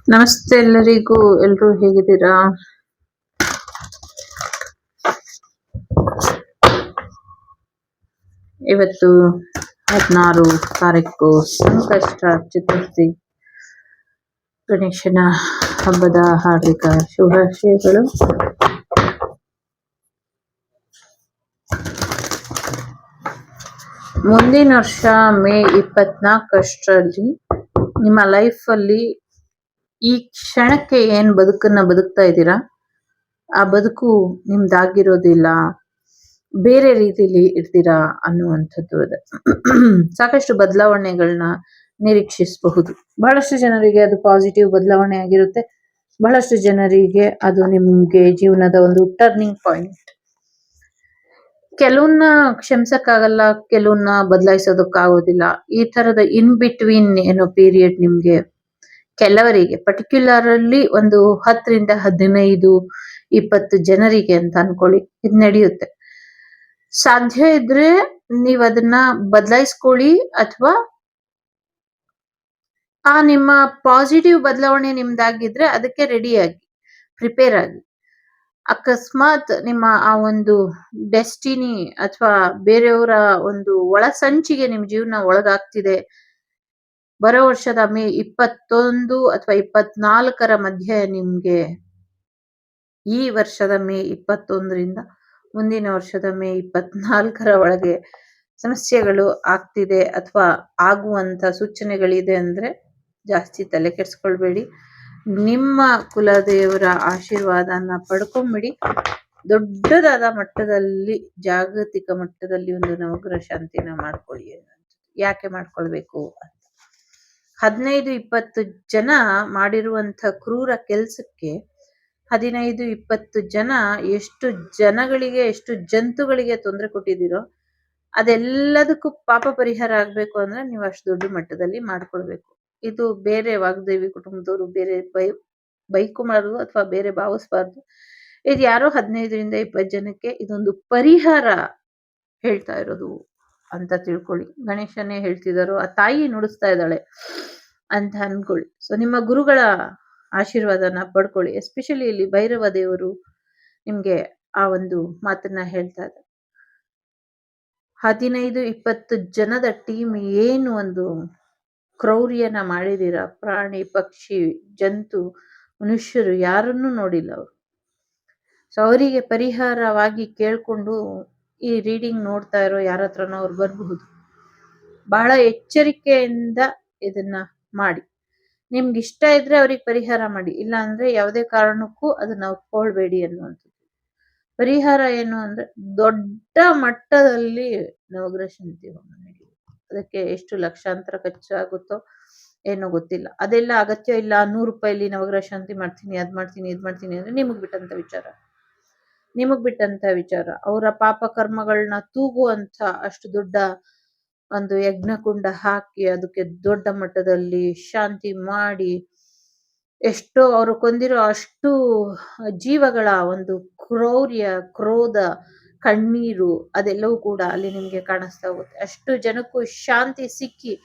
ನಮಸ್ತೆ ಎಲ್ಲರಿಗೂ. ಎಲ್ರೂ ಹೇಗಿದ್ದೀರಾ? ಇವತ್ತು 16 ತಾರೀಕು ಸಂಕಷ್ಟ ಚತುರ್ಥಿ. ಗಣೇಶನ ಹಬ್ಬದ ಹಾರ್ದಿಕ ಶುಭಾಶಯಗಳು. ಮುಂದಿನ ವರ್ಷ ಮೇ 24 ನಿಮ್ಮ ಲೈಫಲ್ಲಿ ಈ ಕ್ಷಣಕ್ಕೆ ಏನ್ ಬದುಕನ್ನ ಬದುಕ್ತಾ ಇದ್ದೀರಾ, ಆ ಬದುಕು ನಿಮ್ದಾಗಿರೋದಿಲ್ಲ, ಬೇರೆ ರೀತಿಲಿ ಇರ್ತೀರಾ ಅನ್ನುವಂಥದ್ದು ಇದೆ. ಸಾಕಷ್ಟು ಬದಲಾವಣೆಗಳನ್ನ ನಿರೀಕ್ಷಿಸಬಹುದು. ಬಹಳಷ್ಟು ಜನರಿಗೆ ಅದು ಪಾಸಿಟಿವ್ ಬದಲಾವಣೆ ಆಗಿರುತ್ತೆ, ಬಹಳಷ್ಟು ಜನರಿಗೆ ಅದು ನಿಮ್ಗೆ ಜೀವನದ ಒಂದು ಟರ್ನಿಂಗ್ ಪಾಯಿಂಟ್. ಕೆಲವನ್ನ ಕ್ಷಮಿಸಕ್ಕಾಗಲ್ಲ, ಕೆಲವನ್ನ ಬದಲಾಯಿಸೋದಕ್ಕಾಗೋದಿಲ್ಲ. ಈ ತರದ ಇನ್ ಬಿಟ್ವೀನ್ ಏನೋ ಪೀರಿಯಡ್ ನಿಮ್ಗೆ ಕೆಲವರಿಗೆ ಪರ್ಟಿಕ್ಯುಲರ್ಲಿ ಒಂದು 10 ರಿಂದ 15, 20 ಜನರಿಗೆ ಅಂತ ಅನ್ಕೊಳ್ಳಿ, ಇದು ನಡೆಯುತ್ತೆ. ಸಾಧ್ಯ ಇದ್ರೆ ನೀವ್ ಅದನ್ನ ಬದಲಾಯಿಸ್ಕೊಳ್ಳಿ, ಅಥವಾ ಆ ನಿಮ್ಮ ಪಾಸಿಟಿವ್ ಬದಲಾವಣೆ ನಿಮ್ದಾಗಿದ್ರೆ ಅದಕ್ಕೆ ರೆಡಿ ಆಗಿ, ಪ್ರಿಪೇರ್ ಆಗಿ. ಅಕಸ್ಮಾತ್ ನಿಮ್ಮ ಆ ಒಂದು ಡೆಸ್ಟಿನಿ ಅಥವಾ ಬೇರೆಯವರ ಒಂದು ಒಳಸಂಚಿಗೆ ನಿಮ್ ಜೀವನ ಒಳಗಾಗ್ತಿದೆ, ಬರೋ ವರ್ಷದ ಮೇ 21 ಅಥವಾ 24 ಮಧ್ಯೆ ನಿಮ್ಗೆ ಈ ವರ್ಷದ ಮೇ 21ರಿಂದ ಮುಂದಿನ ವರ್ಷದ ಮೇ 24 ಒಳಗೆ ಸಮಸ್ಯೆಗಳು ಆಗ್ತಿದೆ ಅಥವಾ ಆಗುವಂತ ಸೂಚನೆಗಳಿದೆ ಅಂದ್ರೆ ಜಾಸ್ತಿ ತಲೆ ಕೆಡ್ಸ್ಕೊಳ್ಬೇಡಿ. ನಿಮ್ಮ ಕುಲದೇವರ ಆಶೀರ್ವಾದನ ಪಡ್ಕೊಂಬಿಡಿ. ದೊಡ್ಡದಾದ ಮಟ್ಟದಲ್ಲಿ, ಜಾಗತಿಕ ಮಟ್ಟದಲ್ಲಿ ಒಂದು ನವಗ್ರಹ ಶಾಂತಿನ ಮಾಡ್ಕೊಳ್ಳಿ. ಯಾಕೆ ಮಾಡ್ಕೊಳ್ಬೇಕು ಅಂತ, 15-20 ಜನ ಮಾಡಿರುವಂತ ಕ್ರೂರ ಕೆಲ್ಸಕ್ಕೆ 15-20 ಜನ ಎಷ್ಟು ಜನಗಳಿಗೆ, ಎಷ್ಟು ಜಂತುಗಳಿಗೆ ತೊಂದರೆ ಕೊಟ್ಟಿದ್ದೀರೋ ಅದೆಲ್ಲದಕ್ಕೂ ಪಾಪ ಪರಿಹಾರ ಆಗ್ಬೇಕು ಅಂದ್ರೆ ನೀವು ಅಷ್ಟು ದೊಡ್ಡ ಮಟ್ಟದಲ್ಲಿ ಮಾಡ್ಕೊಳ್ಬೇಕು. ಇದು ಬೇರೆ ವಾಗ್ದೇವಿ ಕುಟುಂಬದವರು ಬೇರೆ ಬೈಕುಮಾರು ಅಥವಾ ಬೇರೆ ಭಾವಿಸ್ಬಾರ್ದು. ಇದು ಯಾರೋ 15ರಿಂದ 20 ಜನಕ್ಕೆ ಇದೊಂದು ಪರಿಹಾರ ಹೇಳ್ತಾ ಇರೋದು ಅಂತ ತಿಳ್ಕೊಳ್ಳಿ. ಗಣೇಶನೇ ಹೇಳ್ತಿದಾರೋ, ಆ ತಾಯಿ ನುಡಿಸ್ತಾ ಇದ್ದಾಳೆ ಅಂತ ಅನ್ಕೊಳ್ಳಿ. ಸೊ ನಿಮ್ಮ ಗುರುಗಳ ಆಶೀರ್ವಾದನ ಪಡ್ಕೊಳ್ಳಿ. ಎಸ್ಪೆಷಲಿ ಇಲ್ಲಿ ಭೈರವ ದೇವರು ನಿಮ್ಗೆ ಆ ಒಂದು ಮಾತನ್ನ ಹೇಳ್ತಾ ಇದ್ದಾರೆ. 15-20 ಜನದ ಟೀಮ್ ಏನು ಒಂದು ಕ್ರೌರ್ಯನ ಮಾಡಿದೀರ, ಪ್ರಾಣಿ, ಪಕ್ಷಿ, ಜಂತು, ಮನುಷ್ಯರು ಯಾರನ್ನೂ ನೋಡಿಲ್ಲ ಅವರು. ಸೊ ಅವರಿಗೆ ಪರಿಹಾರವಾಗಿ ಕೇಳ್ಕೊಂಡು ಈ ರೀಡಿಂಗ್ ನೋಡ್ತಾ ಇರೋ ಯಾರ ಹತ್ರನೋ ಅವ್ರು ಬರಬಹುದು. ಬಹಳ ಎಚ್ಚರಿಕೆಯಿಂದ ಇದನ್ನ ಮಾಡಿ. ನಿಮ್ಗೆ ಇಷ್ಟ ಇದ್ರೆ ಅವ್ರಿಗೆ ಪರಿಹಾರ ಮಾಡಿ, ಇಲ್ಲ ಅಂದ್ರೆ ಯಾವುದೇ ಕಾರಣಕ್ಕೂ ಅದನ್ನ ಒಪ್ಕೊಳ್ಬೇಡಿ ಅನ್ನುವಂಥದ್ದು. ಪರಿಹಾರ ಏನು ಅಂದ್ರೆ ದೊಡ್ಡ ಮಟ್ಟದಲ್ಲಿ ನವಗ್ರಹ ಶಾಂತಿ ಹೋಮ ನಡೆಯುತ್ತೆ. ಅದಕ್ಕೆ ಎಷ್ಟು ಲಕ್ಷಾಂತರ ಖರ್ಚಾಗುತ್ತೋ ಏನೋ ಗೊತ್ತಿಲ್ಲ, ಅದೆಲ್ಲ ಅಗತ್ಯ ಇಲ್ಲ. 100 ರೂಪಾಯಿಲಿ ನವಗ್ರಹ ಶಾಂತಿ ಮಾಡ್ತೀನಿ, ಅದ್ ಮಾಡ್ತೀನಿ, ಇದ್ ಮಾಡ್ತೀನಿ ಅಂದ್ರೆ ನಿಮಗ್ ಬಿಟ್ಟಂತ ವಿಚಾರ. ಅವರ ಪಾಪ ಕರ್ಮಗಳನ್ನ ತೂಗುವಂತ ಅಷ್ಟು ದೊಡ್ಡ ಒಂದು ಯಜ್ಞಕುಂಡ ಹಾಕಿ ಅದಕ್ಕೆ ದೊಡ್ಡ ಮಟ್ಟದಲ್ಲಿ ಶಾಂತಿ ಮಾಡಿ, ಎಷ್ಟೋ ಅವರು ಕೊಂದಿರೋ ಅಷ್ಟು ಜೀವಗಳ ಒಂದು ಕ್ರೌರ್ಯ, ಕ್ರೋಧ, ಕಣ್ಣೀರು ಅದೆಲ್ಲವೂ ಕೂಡ ಅಲ್ಲಿ ನಿಮ್ಗೆ ಕಾಣಿಸ್ತಾ ಹೋಗುತ್ತೆ. ಅಷ್ಟು ಜನಕ್ಕೂ ಶಾಂತಿ ಸಿಕ್ಕಿ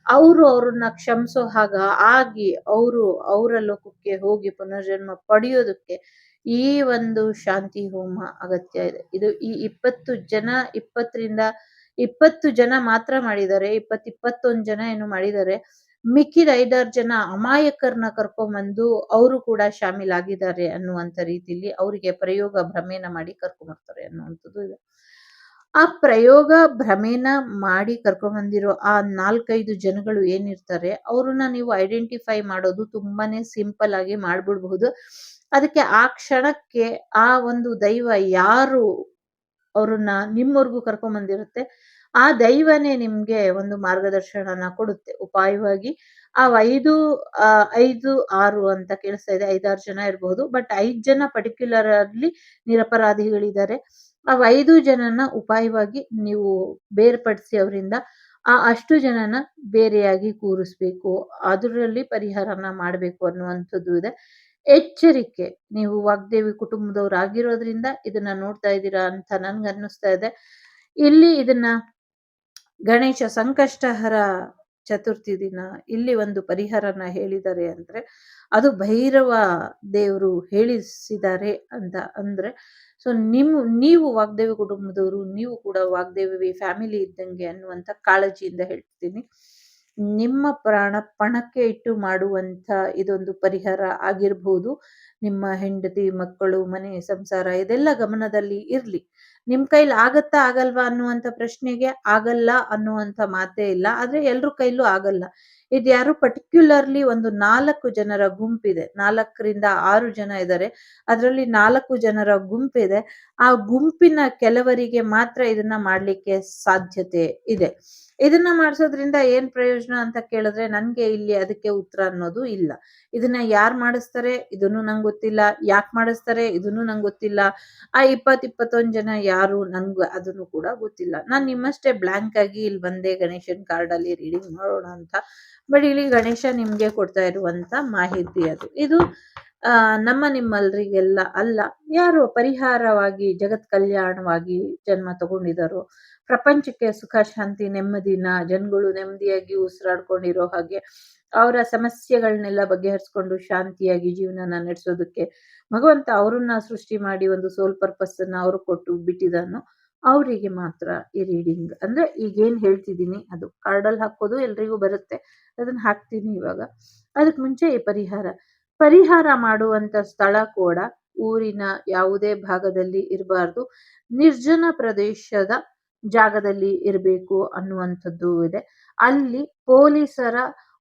ಅವರು ಅವ್ರನ್ನ ಕ್ಷಮಿಸೋ ಹಾಗ ಆಗಿ ಅವರು ಅವರ ಲೋಕಕ್ಕೆ ಹೋಗಿ ಪುನರ್ಜನ್ಮ ಪಡೆಯೋದಕ್ಕೆ ಈ ಒಂದು ಶಾಂತಿ ಹೋಮ ಅಗತ್ಯ ಇದೆ. ಇದು ಈ 20 ಜನ, 20 ಜನ ಮಾತ್ರ ಮಾಡಿದ್ದಾರೆ, 21 ಜನ ಏನು ಮಾಡಿದ್ದಾರೆ. ಮಿಕ್ಕಿದ 5-6 ಜನ ಅಮಾಯಕರನ್ನ ಕರ್ಕೊಂಡ್ಬಂದು ಅವರು ಕೂಡ ಶಾಮೀಲಾಗಿದ್ದಾರೆ ಅನ್ನುವಂತ ರೀತಿಯಲ್ಲಿ ಅವರಿಗೆ ಪ್ರಯೋಗ ಭ್ರಮೆನ ಮಾಡಿ ಕರ್ಕೊಂಡ್ಬರ್ತಾರೆ ಅನ್ನುವಂಥದ್ದು ಇದೆ. ಆ ಪ್ರಯೋಗ ಭ್ರಮೆನ ಮಾಡಿ ಕರ್ಕೊಂಡ್ಬಂದಿರೋ ಆ 4-5 ಜನಗಳು ಏನಿರ್ತಾರೆ ಅವ್ರನ್ನ ನೀವು ಐಡೆಂಟಿಫೈ ಮಾಡೋದು ತುಂಬಾನೇ ಸಿಂಪಲ್ ಆಗಿ ಮಾಡ್ಬಿಡ್ಬಹುದು. ಅದಕ್ಕೆ ಆ ಕ್ಷಣಕ್ಕೆ ಆ ಒಂದು ದೈವ ಯಾರು ಅವ್ರನ್ನ ನಿಮ್ಮವರೆಗೂ ಕರ್ಕೊಂಡ್ಬಂದಿರುತ್ತೆ, ಆ ದೈವನೇ ನಿಮ್ಗೆ ಒಂದು ಮಾರ್ಗದರ್ಶನನ ಕೊಡುತ್ತೆ ಉಪಾಯವಾಗಿ. ಆ 5-6 ಅಂತ ಕೇಳಿಸ್ತಾ ಇದೆ, 5-6 ಜನ ಇರಬಹುದು, ಬಟ್ 5 ಜನ ಪರ್ಟಿಕ್ಯುಲರ್ ಆಗಿ ನಿರಪರಾಧಿಗಳಿದ್ದಾರೆ. ಆ 5 ಜನನ ಉಪಾಯವಾಗಿ ನೀವು ಬೇರ್ಪಡಿಸಿ ಅವರಿಂದ ಆ ಅಷ್ಟು ಜನನ ಬೇರೆಯಾಗಿ ಕೂರಿಸ್ಬೇಕು, ಅದರಲ್ಲಿ ಪರಿಹಾರನ ಮಾಡ್ಬೇಕು ಅನ್ನುವಂಥದ್ದು ಇದೆ. ಎಚ್ಚರಿಕೆ, ನೀವು ವಾಗ್ದೇವಿ ಕುಟುಂಬದವ್ರು ಆಗಿರೋದ್ರಿಂದ ಇದನ್ನ ನೋಡ್ತಾ ಇದ್ದೀರಾ ಅಂತ ನನ್ಗೆ ಅನ್ನಿಸ್ತಾ ಇದೆ. ಇಲ್ಲಿ ಇದನ್ನ ಗಣೇಶ ಸಂಕಷ್ಟಹರ ಚತುರ್ಥಿ ದಿನ ಇಲ್ಲಿ ಒಂದು ಪರಿಹಾರನ ಹೇಳಿದ್ದಾರೆ ಅಂದ್ರೆ ಅದು ಭೈರವ ದೇವರು ಹೇಳಿಸಿದ್ದಾರೆ ಅಂತ ಅಂದ್ರೆ, ಸೊ ನೀವು ವಾಗ್ದೇವಿ ಕುಟುಂಬದವರು, ನೀವು ಕೂಡ ವಾಗ್ದೇವಿ ಫ್ಯಾಮಿಲಿ ಇದ್ದಂಗೆ ಅನ್ನುವಂಥ ಕಾಳಜಿಯಿಂದ ಹೇಳ್ತೀನಿ. ನಿಮ್ಮ ಪ್ರಾಣ ಪಣಕ್ಕೆ ಇಟ್ಟು ಮಾಡುವಂಥ ಇದೊಂದು ಪರಿಹಾರ ಆಗಿರ್ಬೋದು. ನಿಮ್ಮ ಹೆಂಡತಿ ಮಕ್ಕಳು ಮನೆ ಸಂಸಾರ ಇದೆಲ್ಲ ಗಮನದಲ್ಲಿ ಇರ್ಲಿ. ನಿಮ್ ಕೈಲಿ ಆಗತ್ತಾ ಆಗಲ್ವಾ ಅನ್ನುವಂಥ ಪ್ರಶ್ನೆಗೆ ಆಗಲ್ಲ ಅನ್ನುವಂಥ ಮಾತೇ ಇಲ್ಲ. ಆದ್ರೆ ಎಲ್ರ ಕೈಲೂ ಆಗಲ್ಲ. ಇದು ಯಾರು ಪರ್ಟಿಕ್ಯುಲರ್ಲಿ ಒಂದು 4 ಜನರ ಗುಂಪಿದೆ. 4ರಿಂದ 6 ಜನ ಇದ್ದಾರೆ. ಅದರಲ್ಲಿ 4 ಜನರ ಗುಂಪಿದೆ. ಆ ಗುಂಪಿನ ಕೆಲವರಿಗೆ ಮಾತ್ರ ಇದನ್ನ ಮಾಡ್ಲಿಕ್ಕೆ ಸಾಧ್ಯತೆ ಇದೆ. ಇದನ್ನ ಮಾಡ್ಸೋದ್ರಿಂದ ಏನ್ ಪ್ರಯೋಜನ ಅಂತ ಕೇಳಿದ್ರೆ ನನ್ಗೆ ಇಲ್ಲಿ ಅದಕ್ಕೆ ಉತ್ತರ ಅನ್ನೋದು ಇಲ್ಲ. ಇದನ್ನ ಯಾರ್ ಮಾಡಿಸ್ತಾರೆ ಇದನ್ನು ನಂಗೆ ಗೊತ್ತಿಲ್ಲ. ಯಾಕೆ ಮಾಡಿಸ್ತಾರೆ ಇದನ್ನು ನಂಗೆ ಗೊತ್ತಿಲ್ಲ. ಆ 21 ಜನ ಯಾರು ನನ್ಗೆ ಅದನ್ನು ಕೂಡ ಗೊತ್ತಿಲ್ಲ. ನಾನ್ ನಿಮ್ಮಷ್ಟೇ ಬ್ಲಾಂಕ್ ಆಗಿ ಇಲ್ಲಿ ಬಂದೆ ಗಣೇಶನ್ ಕಾರ್ಡ್ ಅಲ್ಲಿ ರೀಡಿಂಗ್ ಮಾಡೋಣ ಅಂತ. ಬಟ್ ಇಲ್ಲಿ ಗಣೇಶ ನಿಮ್ಗೆ ಕೊಡ್ತಾ ಇರುವಂತ ಮಾಹಿತಿ ಅದು. ಇದು ನಮ್ಮ ನಿಮ್ಮಲ್ರಿಗೆಲ್ಲ ಅಲ್ಲ. ಯಾರು ಪರಿಹಾರವಾಗಿ ಜಗತ್ ಕಲ್ಯಾಣವಾಗಿ ಜನ್ಮ ತಗೊಂಡಿದಾರೋ, ಪ್ರಪಂಚಕ್ಕೆ ಸುಖ ಶಾಂತಿ ನೆಮ್ಮದಿನ ಜನಗಳು ನೆಮ್ಮದಿಯಾಗಿ ಉಸಿರಾಡ್ಕೊಂಡಿರೋ ಹಾಗೆ ಅವರ ಸಮಸ್ಯೆಗಳನ್ನೆಲ್ಲ ಬಗೆಹರಿಸ್ಕೊಂಡು ಶಾಂತಿಯಾಗಿ ಜೀವನನ ನಡೆಸೋದಕ್ಕೆ ಭಗವಂತ ಅವ್ರನ್ನ ಸೃಷ್ಟಿ ಮಾಡಿ ಒಂದು ಸೋಲ್ ಪರ್ಪಸ್ ಅನ್ನ ಅವ್ರು ಕೊಟ್ಟು ಬಿಟ್ಟಿದ್ದಾನೋ ಅವರಿಗೆ ಮಾತ್ರ ಈ ರೀಡಿಂಗ್. ಅಂದ್ರೆ ಈಗೇನ್ ಹೇಳ್ತಿದ್ದೀನಿ ಅದು ಕಾರ್ಡಲ್ಲಿ ಹಾಕೋದು ಎಲ್ರಿಗೂ ಬರುತ್ತೆ. ಅದನ್ನ ಹಾಕ್ತೀನಿ ಇವಾಗ. ಅದಕ್ ಮುಂಚೆ ಈ ಪರಿಹಾರ ಮಾಡುವಂತ ಸ್ಥಳ ಕೂಡ ಊರಿನ ಯಾವುದೇ ಭಾಗದಲ್ಲಿ ಇರಬಾರ್ದು. ನಿರ್ಜನ ಪ್ರದೇಶದ ಜಾಗದಲ್ಲಿ ಇರಬೇಕು ಅನ್ನುವಂಥದ್ದು ಇದೆ. ಅಲ್ಲಿ ಪೊಲೀಸರ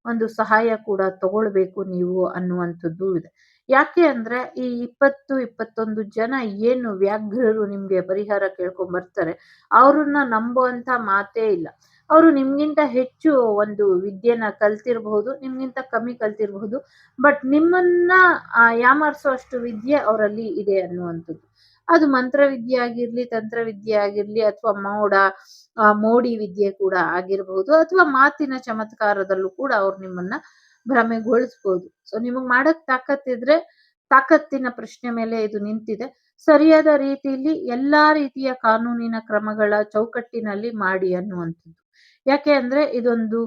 ಒಂದು ಸಹಾಯ ಕೂಡ ತಗೊಳ್ಬೇಕು ನೀವು ಅನ್ನುವಂಥದ್ದು ಇದೆ. ಯಾಕೆ ಅಂದ್ರೆ ಈ 21 ಜನ ಏನು ವ್ಯಾಘ್ರರು ನಿಮ್ಗೆ ಪರಿಹಾರ ಕೇಳ್ಕೊಂಡ್ ಬರ್ತಾರೆ ಅವ್ರನ್ನ ನಂಬುವಂತ ಮಾತೇ ಇಲ್ಲ. ಅವರು ನಿಮ್ಗಿಂತ ಹೆಚ್ಚು ಒಂದು ವಿದ್ಯೆನ ಕಲ್ತಿರಬಹುದು, ನಿಮ್ಗಿಂತ ಕಮ್ಮಿ ಕಲ್ತಿರಬಹುದು. ಬಟ್ ನಿಮ್ಮನ್ನ ಯಾಮಾರಿಸೋ ಅಷ್ಟು ವಿದ್ಯೆ ಅವರಲ್ಲಿ ಇದೆ ಅನ್ನುವಂಥದ್ದು. ಅದು ಮಂತ್ರವಿದ್ಯೆ ಆಗಿರ್ಲಿ, ತಂತ್ರವಿದ್ಯೆ ಆಗಿರ್ಲಿ, ಅಥವಾ ಮೋಡಿ ವಿದ್ಯೆ ಕೂಡ ಆಗಿರಬಹುದು, ಅಥವಾ ಮಾತಿನ ಚಮತ್ಕಾರದಲ್ಲೂ ಕೂಡ ಅವ್ರು ನಿಮ್ಮನ್ನ ಭ್ರಮೆಗೊಳಿಸ್ಬೋದು. ಸೊ ನಿಮಗ್ ಮಾಡಕ್ ತಾಕತ್ತಿದ್ರೆ ತಾಕತ್ತಿನ ಪ್ರಶ್ನೆ ಮೇಲೆ ಇದು ನಿಂತಿದೆ. ಸರಿಯಾದ ರೀತಿಯಲ್ಲಿ ಎಲ್ಲಾ ರೀತಿಯ ಕಾನೂನಿನ ಕ್ರಮಗಳ ಚೌಕಟ್ಟಿನಲ್ಲಿ ಮಾಡಿ ಅನ್ನುವಂಥದ್ದು. ಯಾಕೆ ಅಂದ್ರೆ ಇದೊಂದು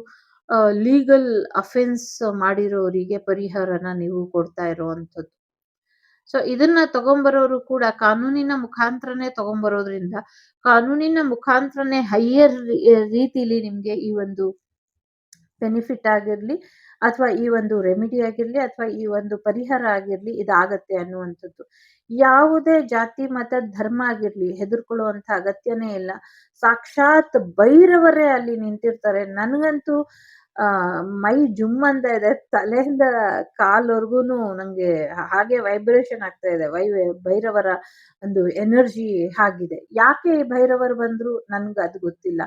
ಲೀಗಲ್ ಅಫೆನ್ಸ್ ಮಾಡಿರೋರಿಗೆ ಪರಿಹಾರನ ನೀವು ಕೊಡ್ತಾ ಇರುವಂಥದ್ದು. ಸೊ ಇದನ್ನ ತಗೊಂಬರೋರು ಕೂಡ ಕಾನೂನಿನ ಮುಖಾಂತರನೇ ತಗೊಂಬರೋದ್ರಿಂದ ಕಾನೂನಿನ ಮುಖಾಂತರನೇ ಹೈಯರ್ ರೀತಿಲಿ ನಿಮ್ಗೆ ಈ ಒಂದು ಬೆನಿಫಿಟ್ ಆಗಿರ್ಲಿ, ಅಥವಾ ಈ ಒಂದು ರೆಮಿಡಿ ಆಗಿರ್ಲಿ, ಅಥವಾ ಈ ಒಂದು ಪರಿಹಾರ ಆಗಿರ್ಲಿ ಇದಾಗತ್ತೆ ಅನ್ನುವಂಥದ್ದು. ಯಾವುದೇ ಜಾತಿ ಮತ ಧರ್ಮ ಆಗಿರ್ಲಿ ಹೆದರ್ಕೊಳ್ಳುವಂತ ಅಗತ್ಯನೇ ಇಲ್ಲ. ಸಾಕ್ಷಾತ್ ಭೈರವರೇ ಅಲ್ಲಿ ನಿಂತಿರ್ತಾರೆ. ನನ್ಗಂತೂ ಮೈ ಜುಮ್ ಅಂತ ಇದೆ. ತಲೆಯಿಂದ ಕಾಲ್ವರ್ಗೂನು ನಂಗೆ ಹಾಗೆ ವೈಬ್ರೇಷನ್ ಆಗ್ತಾ ಇದೆ. ಭೈರವರ ಒಂದು ಎನರ್ಜಿ ಹಾಗಿದೆ. ಯಾಕೆ ಈ ಭೈರವರು ಬಂದ್ರು ನನ್ಗೆ ಅದು ಗೊತ್ತಿಲ್ಲ.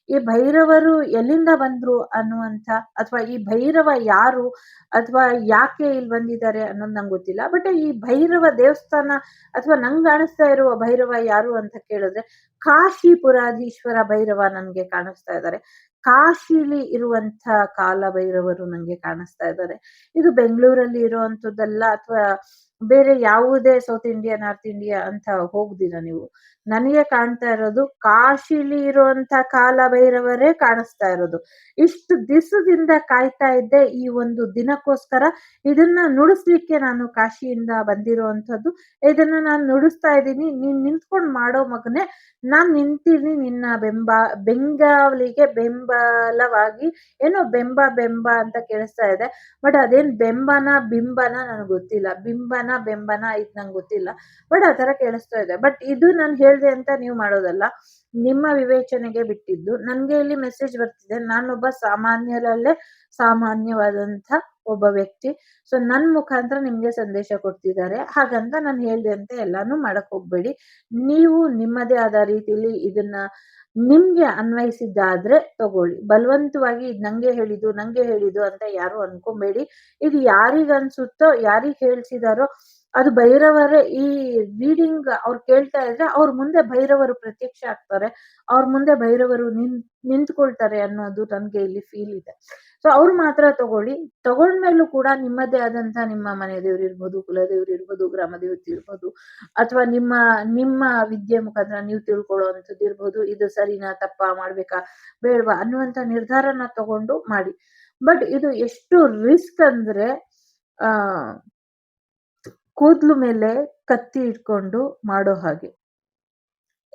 ಈ ಭೈರವರು ಎಲ್ಲಿಂದ ಬಂದ್ರು ಅನ್ನುವಂಥ, ಅಥವಾ ಈ ಭೈರವ ಯಾರು, ಅಥವಾ ಯಾಕೆ ಇಲ್ಲಿ ಬಂದಿದ್ದಾರೆ ಅನ್ನೋದು ನಂಗೆ ಗೊತ್ತಿಲ್ಲ. ಬಟ್ ಈ ಭೈರವ ದೇವಸ್ಥಾನ ಅಥವಾ ನಂಗೆ ಕಾಣಿಸ್ತಾ ಇರುವ ಭೈರವ ಯಾರು ಅಂತ ಕೇಳಿದ್ರೆ ಕಾಶಿಪುರಾಧೀಶ್ವರ ಭೈರವ ನನ್ಗೆ ಕಾಣಿಸ್ತಾ ಇದ್ದಾರೆ. ಕಾಶಿಲಿ ಇರುವಂತ ಕಾಲ ಭೈರವರು ನಂಗೆ ಕಾಣಿಸ್ತಾ ಇದ್ದಾರೆ. ಇದು ಬೆಂಗಳೂರಲ್ಲಿ ಇರುವಂತದ್ದಲ್ಲ, ಅಥವಾ ಬೇರೆ ಯಾವುದೇ ಸೌತ್ ಇಂಡಿಯಾ ನಾರ್ತ್ ಇಂಡಿಯಾ ಅಂತ ಹೋಗ್ದಿರ ನೀವು. ನನಗೆ ಕಾಣ್ತಾ ಇರೋದು ಕಾಶಿಲಿ ಇರುವಂತ ಕಾಲ ಭೈರವರೇ ಕಾಣಿಸ್ತಾ ಇರೋದು. ಇಷ್ಟು ದಿವಸದಿಂದ ಕಾಯ್ತಾ ಇದ್ದೆ ಈ ಒಂದು ದಿನಕ್ಕೋಸ್ಕರ. ಇದನ್ನ ನುಡಿಸ್ಲಿಕ್ಕೆ ನಾನು ಕಾಶಿಯಿಂದ ಬಂದಿರುವಂತದ್ದು. ಇದನ್ನ ನಾನು ನುಡಿಸ್ತಾ ಇದ್ದೀನಿ. ನೀನ್ ನಿಂತ್ಕೊಂಡ್ ಮಾಡೋ ಮಗನೇ, ನಾನ್ ನಿಂತೀನಿ ನಿನ್ನ ಬೆಂಗಾವಲಿಗೆ ಬೆಂಬಲವಾಗಿ. ಏನೋ ಬೆಂಬ ಅಂತ ಕೇಳಿಸ್ತಾ ಇದೆ. ಬಟ್ ಅದೇನ್ ಬಿಂಬನ ನನಗೆ ಗೊತ್ತಿಲ್ಲ. ಬೆಂಬನ ಇದು ನಂಗೆ ಗೊತ್ತಿಲ್ಲ. ಬಟ್ ಆ ತರ ಕೇಳಿಸ್ತಾ ಇದೆ. ಬಟ್ ಇದು ನಾನು ಹೇಳ್ದೆ ಅಂತ ನೀವು ಮಾಡೋದಲ್ಲ, ನಿಮ್ಮ ವಿವೇಚನೆಗೆ ಬಿಟ್ಟಿದ್ದು. ನನ್ಗೆ ಇಲ್ಲಿ ಮೆಸೇಜ್ ಬರ್ತಿದೆ. ನಾನೊಬ್ಬ ಸಾಮಾನ್ಯರಲ್ಲೇ ಸಾಮಾನ್ಯವಾದಂತ ಒಬ್ಬ ವ್ಯಕ್ತಿ. ಸೊ ನನ್ ಮುಖಾಂತರ ನಿಮ್ಗೆ ಸಂದೇಶ ಕೊಡ್ತಿದ್ದಾರೆ. ಹಾಗಂತ ನಾನು ಹೇಳ್ದೆ ಅಂತ ಎಲ್ಲಾನು ಮಾಡಕ್ ಹೋಗ್ಬೇಡಿ. ನೀವು ನಿಮ್ಮದೇ ಆದ ರೀತಿಯಲ್ಲಿ ಇದನ್ನ ನಿಮ್ಗೆ ಅನ್ವಯಿಸಿದ್ದಾದ್ರೆ ತಗೊಳ್ಳಿ. ಬಲವಂತವಾಗಿ ಇದ್ ನಂಗೆ ಹೇಳಿದ್ದು ಅಂತ ಯಾರು ಅನ್ಕೊಂಬೇಡಿ. ಇದು ಯಾರಿಗ ಅನ್ಸುತ್ತೋ, ಯಾರಿಗ್ ಹೇಳ್ಸಿದಾರೋ ಅದು ಭೈರವರೇ. ಈ ರೀಡಿಂಗ್ ಅವ್ರು ಕೇಳ್ತಾ ಇದ್ರೆ ಅವ್ರ ಮುಂದೆ ಭೈರವರು ಪ್ರತ್ಯಕ್ಷ ಆಗ್ತಾರೆ. ಅವ್ರ ಮುಂದೆ ಭೈರವರು ನಿಂತ್ಕೊಳ್ತಾರೆ ಅನ್ನೋದು ನನ್ಗೆ ಇಲ್ಲಿ ಫೀಲ್ ಇದೆ. ಸೊ ಅವ್ರು ಮಾತ್ರ ತಗೊಳ್ಳಿ. ತಗೊಂಡ್ಮೇಲೂ ಕೂಡ ನಿಮ್ಮದೇ ಆದಂತ ನಿಮ್ಮ ಮನೆ ದೇವ್ರಿರ್ಬೋದು, ಕುಲದೇವ್ರಿರ್ಬೋದು, ಗ್ರಾಮ ದೇವತೆ ಇರ್ಬೋದು, ಅಥವಾ ನಿಮ್ಮ ನಿಮ್ಮ ವಿದ್ಯೆ ಮುಖಾಂತರ ನೀವು ತಿಳ್ಕೊಳ್ಳುವಂಥದ್ದು ಇರ್ಬೋದು. ಇದು ಸರಿನಾ ತಪ್ಪಾ ಮಾಡ್ಬೇಕಾ ಬೇಡವಾ ಅನ್ನುವಂತ ನಿರ್ಧಾರನ ತಗೊಂಡು ಮಾಡಿ. ಬಟ್ ಇದು ಎಷ್ಟು ರಿಸ್ಕ್ ಅಂದ್ರೆ ಆ ಕೂದ್ಲು ಮೇಲೆ ಕತ್ತಿ ಇಟ್ಕೊಂಡು ಮಾಡೋ ಹಾಗೆ.